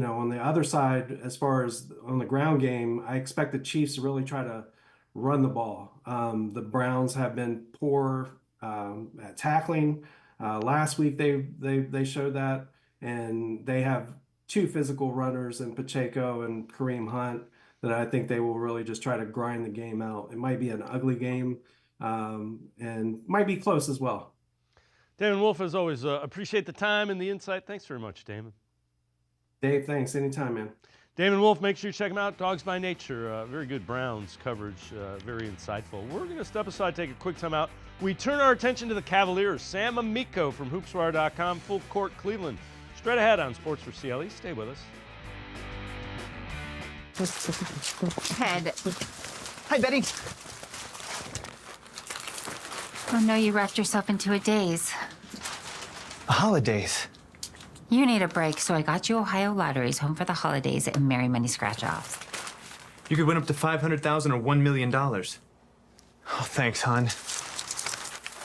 on the other side. As far as on the ground game, I expect the Chiefs to really try to run the ball. The Browns have been poor at tackling. Last week they showed that, and they have 2 physical runners in Pacheco and Kareem Hunt that I think they will really just try to grind the game out. It might be an ugly game and might be close as well. Damon Wolfe, as always, appreciate the time and the insight. Thanks very much, Damon. Dave, thanks. Anytime, man. Damon, Wolfe, make sure you check him out. Dawgs by Nature, very good Browns coverage, very insightful. We're going to step aside, take a quick time out. We turn our attention to the Cavaliers. Sam Amico from hoopswire.com, Full Court Cleveland. Straight ahead on Sports4CLE. Stay with us. Head. Hi, Betty. Oh no, you wrapped yourself into a daze. Holidays. You need a break, so I got you Ohio Lotteries home for the holidays and Merry Money Scratch-Offs. You could win up to $500,000 or $1 million. Oh, thanks, hon.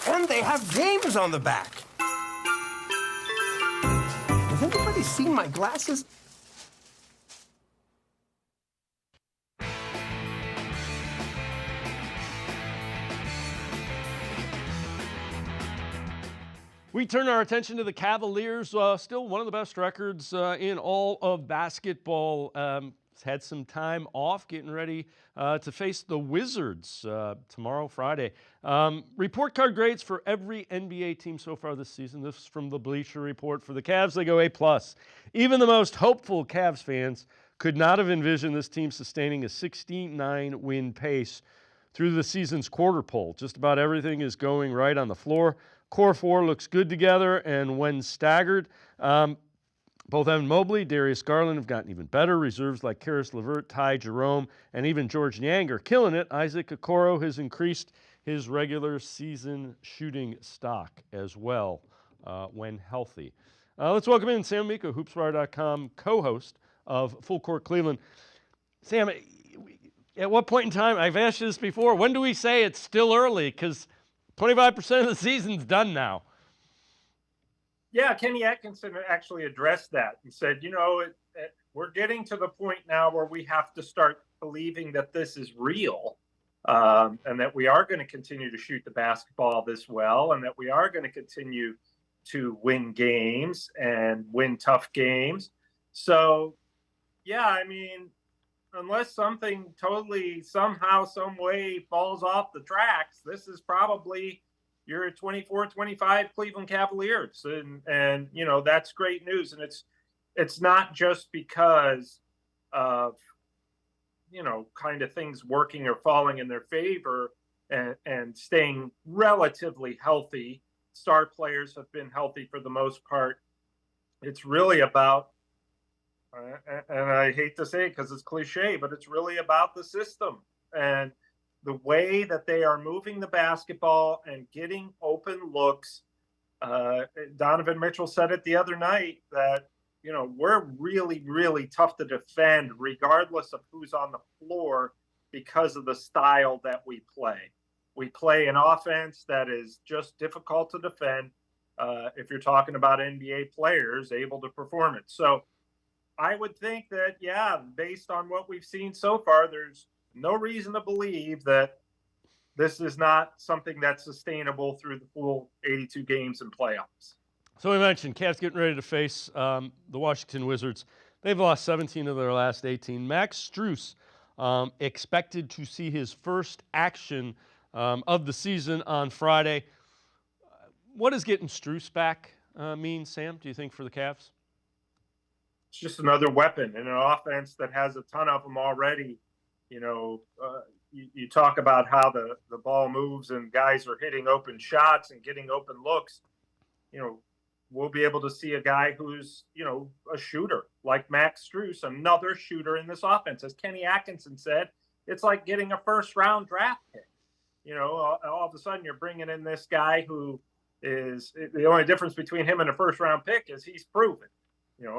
And they have games on the back. Has anybody seen my glasses? We turn our attention to the Cavaliers, still one of the best records in all of basketball. Had some time off, getting ready to face the Wizards tomorrow, Friday. Report card grades for every NBA team so far this season. This is from the Bleacher Report. For the Cavs, they go A+. Even the most hopeful Cavs fans could not have envisioned this team sustaining a 69-win pace through the season's quarter pole. Just about everything is going right on the floor. Core 4 looks good together, and when staggered, both Evan Mobley, Darius Garland have gotten even better. Reserves like Karis LeVert, Ty Jerome, and even George Niang are killing it. Isaac Okoro has increased his regular season shooting stock as well when healthy. Let's welcome in Sam Amico, hoopswire.com, co-host of Full Court Cleveland. Sam, at what point in time, I've asked you this before, when do we say it's still early? Because 25% of the season's done now. Yeah, Kenny Atkinson actually addressed that and said, we're getting to the point now where we have to start believing that this is real and that we are going to continue to shoot the basketball this well and that we are going to continue to win games and win tough games. So, yeah, I mean, unless something totally somehow, some way falls off the tracks, this is probably your 24-25 Cleveland Cavaliers. And that's great news. And it's not just because of, kind of things working or falling in their favor and staying relatively healthy. Star players have been healthy for the most part. It's really about, and I hate to say it because it's cliche, but it's really about the system and the way that they are moving the basketball and getting open looks. Donovan Mitchell said it the other night that, we're really, really tough to defend regardless of who's on the floor because of the style that we play. We play an offense that is just difficult to defend if you're talking about NBA players able to perform it. So I would think that, based on what we've seen so far, there's no reason to believe that this is not something that's sustainable through the full 82 games and playoffs. So we mentioned Cavs getting ready to face the Washington Wizards. They've lost 17 of their last 18. Max Strus expected to see his first action of the season on Friday. What does getting Strus back mean, Sam, do you think, for the Cavs? It's just another weapon in an offense that has a ton of them already. You talk about how the ball moves and guys are hitting open shots and getting open looks. We'll be able to see a guy who's, a shooter like Max Strus, another shooter in this offense. As Kenny Atkinson said, it's like getting a first-round draft pick. All of a sudden you're bringing in this guy who is – the only difference between him and a first-round pick is he's proven.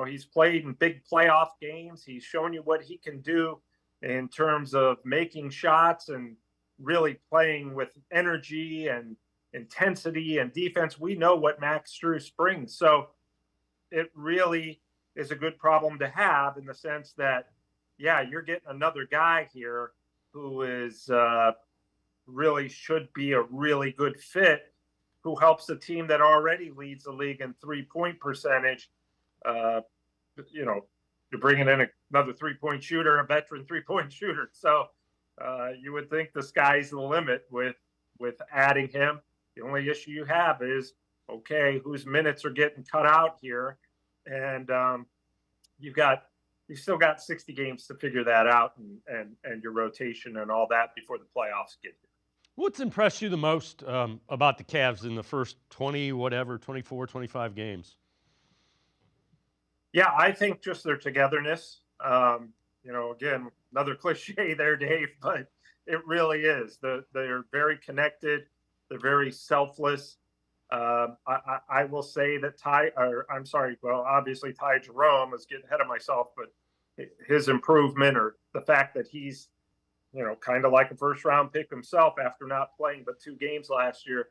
He's played in big playoff games. He's shown you what he can do in terms of making shots and really playing with energy and intensity and defense. We know what Max Strus brings. So it really is a good problem to have in the sense that, you're getting another guy here who is really should be a really good fit, who helps a team that already leads the league in three-point percentage. You're bringing in another three-point shooter, a veteran three-point shooter. So you would think the sky's the limit with adding him. The only issue you have is, okay, whose minutes are getting cut out here? And you've got you've still got 60 games to figure that out and your rotation and all that before the playoffs get here. What's impressed you the most about the Cavs in the first 24, 25 games? Yeah, I think just their togetherness. Again, another cliche there, Dave, but it really is. They're very connected. They're very selfless. I will say that obviously Ty Jerome is getting ahead of myself, but his improvement, or the fact that he's, kind of like a first-round pick himself after not playing but 2 games last year,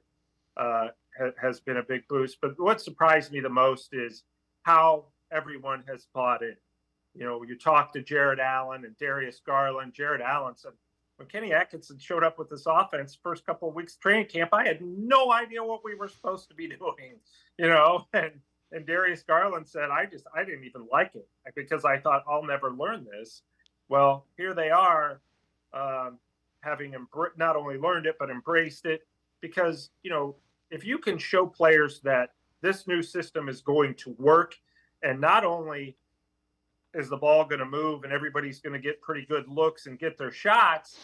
has been a big boost. But what surprised me the most is how everyone has bought in. You talk to Jared Allen and Darius Garland. Jared Allen said, when Kenny Atkinson showed up with this offense first couple of weeks of training camp, I had no idea what we were supposed to be doing, and Darius Garland said, I didn't even like it because I thought I'll never learn this. Well, here they are, having not only learned it, but embraced it, because, if you can show players that this new system is going to work, and not only is the ball going to move and everybody's going to get pretty good looks and get their shots,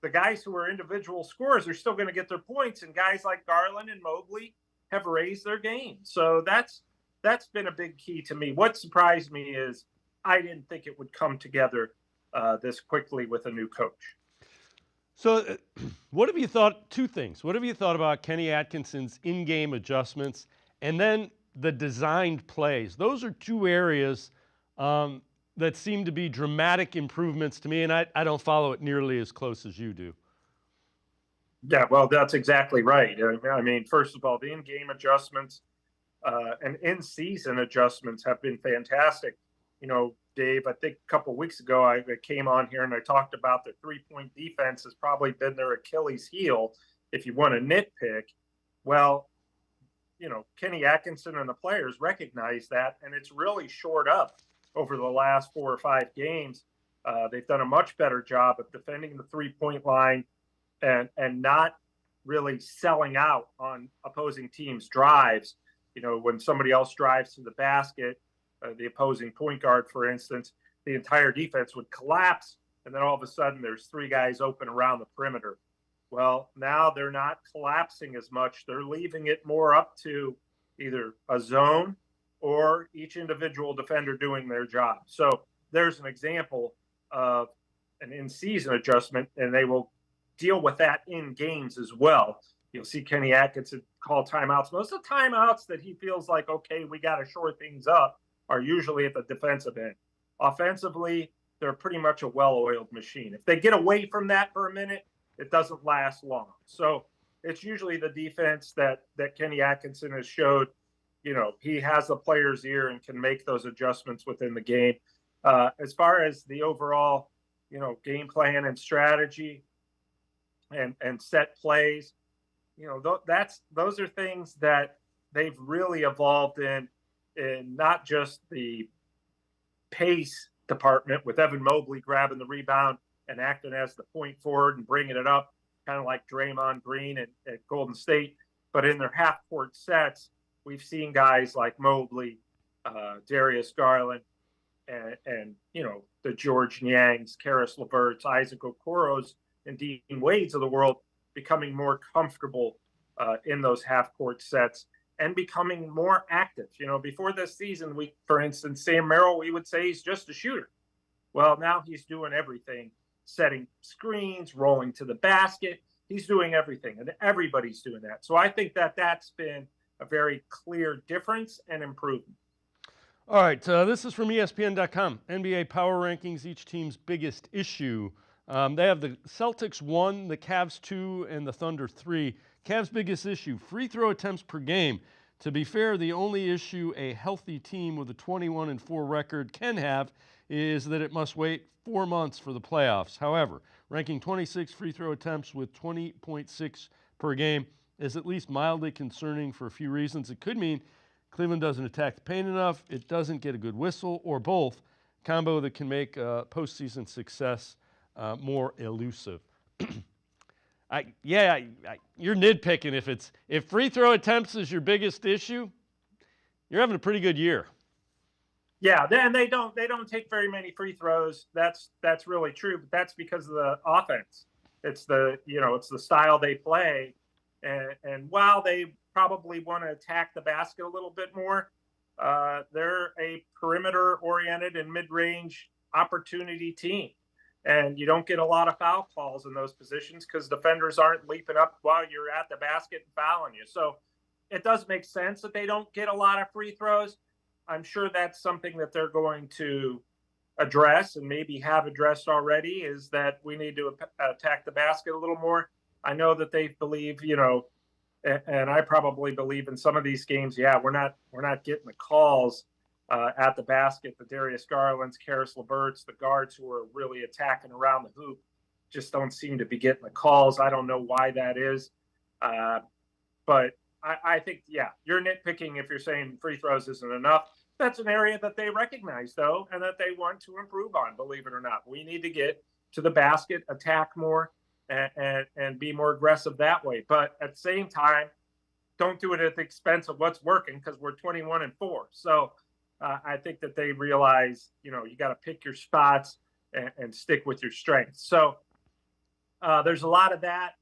the guys who are individual scorers are still going to get their points, and guys like Garland and Mobley have raised their game. So that's been a big key to me. What surprised me is I didn't think it would come together this quickly with a new coach. So what have you thought? 2 things. What have you thought about Kenny Atkinson's in-game adjustments and then the designed plays? Those are 2 areas that seem to be dramatic improvements to me, and I don't follow it nearly as close as you do. Yeah, well, that's exactly right. I mean, first of all, the in-game adjustments and in-season adjustments have been fantastic. Dave, I think a couple of weeks ago I came on here and I talked about the 3-point defense has probably been their Achilles heel, if you want to nitpick. Well, Kenny Atkinson and the players recognize that, and it's really shored up over the last 4 or 5 games. They've done a much better job of defending the 3-point line and not really selling out on opposing teams' drives. When somebody else drives to the basket, the opposing point guard, for instance, the entire defense would collapse, and then all of a sudden there's 3 guys open around the perimeter. Well, now they're not collapsing as much. They're leaving it more up to either a zone or each individual defender doing their job. So there's an example of an in-season adjustment, and they will deal with that in games as well. You'll see Kenny Atkinson call timeouts. Most of the timeouts that he feels like, okay, we got to shore things up, are usually at the defensive end. Offensively, they're pretty much a well-oiled machine. If they get away from that for a minute, it doesn't last long. So it's usually the defense that Kenny Atkinson has showed, he has the player's ear and can make those adjustments within the game. As far as the overall, game plan and strategy and set plays, those are things that they've really evolved in not just the pace department with Evan Mobley grabbing the rebound and acting as the point forward and bringing it up, kind of like Draymond Green at Golden State, but in their half-court sets, we've seen guys like Mobley, Darius Garland, and the George Niangs, Karis LeVerts, Isaac Okoros, and Dean Wades of the world becoming more comfortable in those half-court sets and becoming more active. Before this season, for instance, Sam Merrill, we would say he's just a shooter. Well, now he's doing everything, setting screens, rolling to the basket. He's doing everything, and everybody's doing that. So I think that's been a very clear difference and improvement. All right, this is from ESPN.com. NBA Power Rankings, each team's biggest issue. They have the Celtics 1, the Cavs 2, and the Thunder 3. Cavs' biggest issue, free throw attempts per game. To be fair, the only issue a healthy team with a 21-4 record can have is that it must wait 4 months for the playoffs. However, ranking 26 free throw attempts with 20.6 per game is at least mildly concerning for a few reasons. It could mean Cleveland doesn't attack the paint enough, it doesn't get a good whistle, or both, combo that can make postseason success more elusive. You're nitpicking. If free throw attempts is your biggest issue, you're having a pretty good year. Yeah, then they don't take very many free throws. That's really true, but that's because of the offense. It's the style they play, and while they probably want to attack the basket a little bit more, they're a perimeter-oriented and mid-range opportunity team, and you don't get a lot of foul calls in those positions because defenders aren't leaping up while you're at the basket and fouling you. So it does make sense that they don't get a lot of free throws. I'm sure that's something that they're going to address and maybe have addressed already, is that we need to attack the basket a little more. I know that they believe, and I probably believe in some of these games, we're not getting the calls at the basket. The Darius Garlands, Karis LeVerts, the guards who are really attacking around the hoop just don't seem to be getting the calls. I don't know why that is. But I think, you're nitpicking if you're saying free throws isn't enough. That's an area that they recognize, though, and that they want to improve on, believe it or not. We need to get to the basket, attack more, and be more aggressive that way. But at the same time, don't do it at the expense of what's working, because we're 21-4. So I think that they realize, you got to pick your spots and stick with your strengths. So there's a lot of that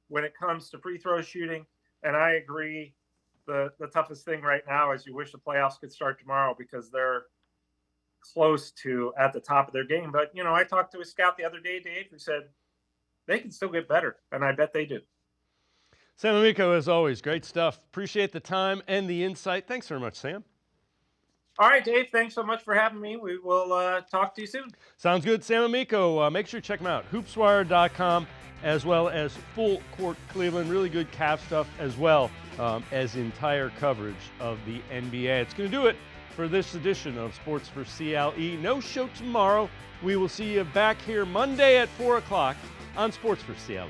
when it comes to free throw shooting. And I agree. The toughest thing right now is you wish the playoffs could start tomorrow, because they're close to at the top of their game. But, I talked to a scout the other day, Dave, who said they can still get better, and I bet they do. Sam Amico, as always, great stuff. Appreciate the time and the insight. Thanks very much, Sam. All right, Dave, thanks so much for having me. We will talk to you soon. Sounds good. Sam Amico, make sure you check him out. Hoopswire.com, as well as Full Court Cleveland. Really good Cavs stuff, as well as entire coverage of the NBA. It's going to do it for this edition of Sports for CLE. No show tomorrow. We will see you back here Monday at 4 o'clock on Sports for CLE.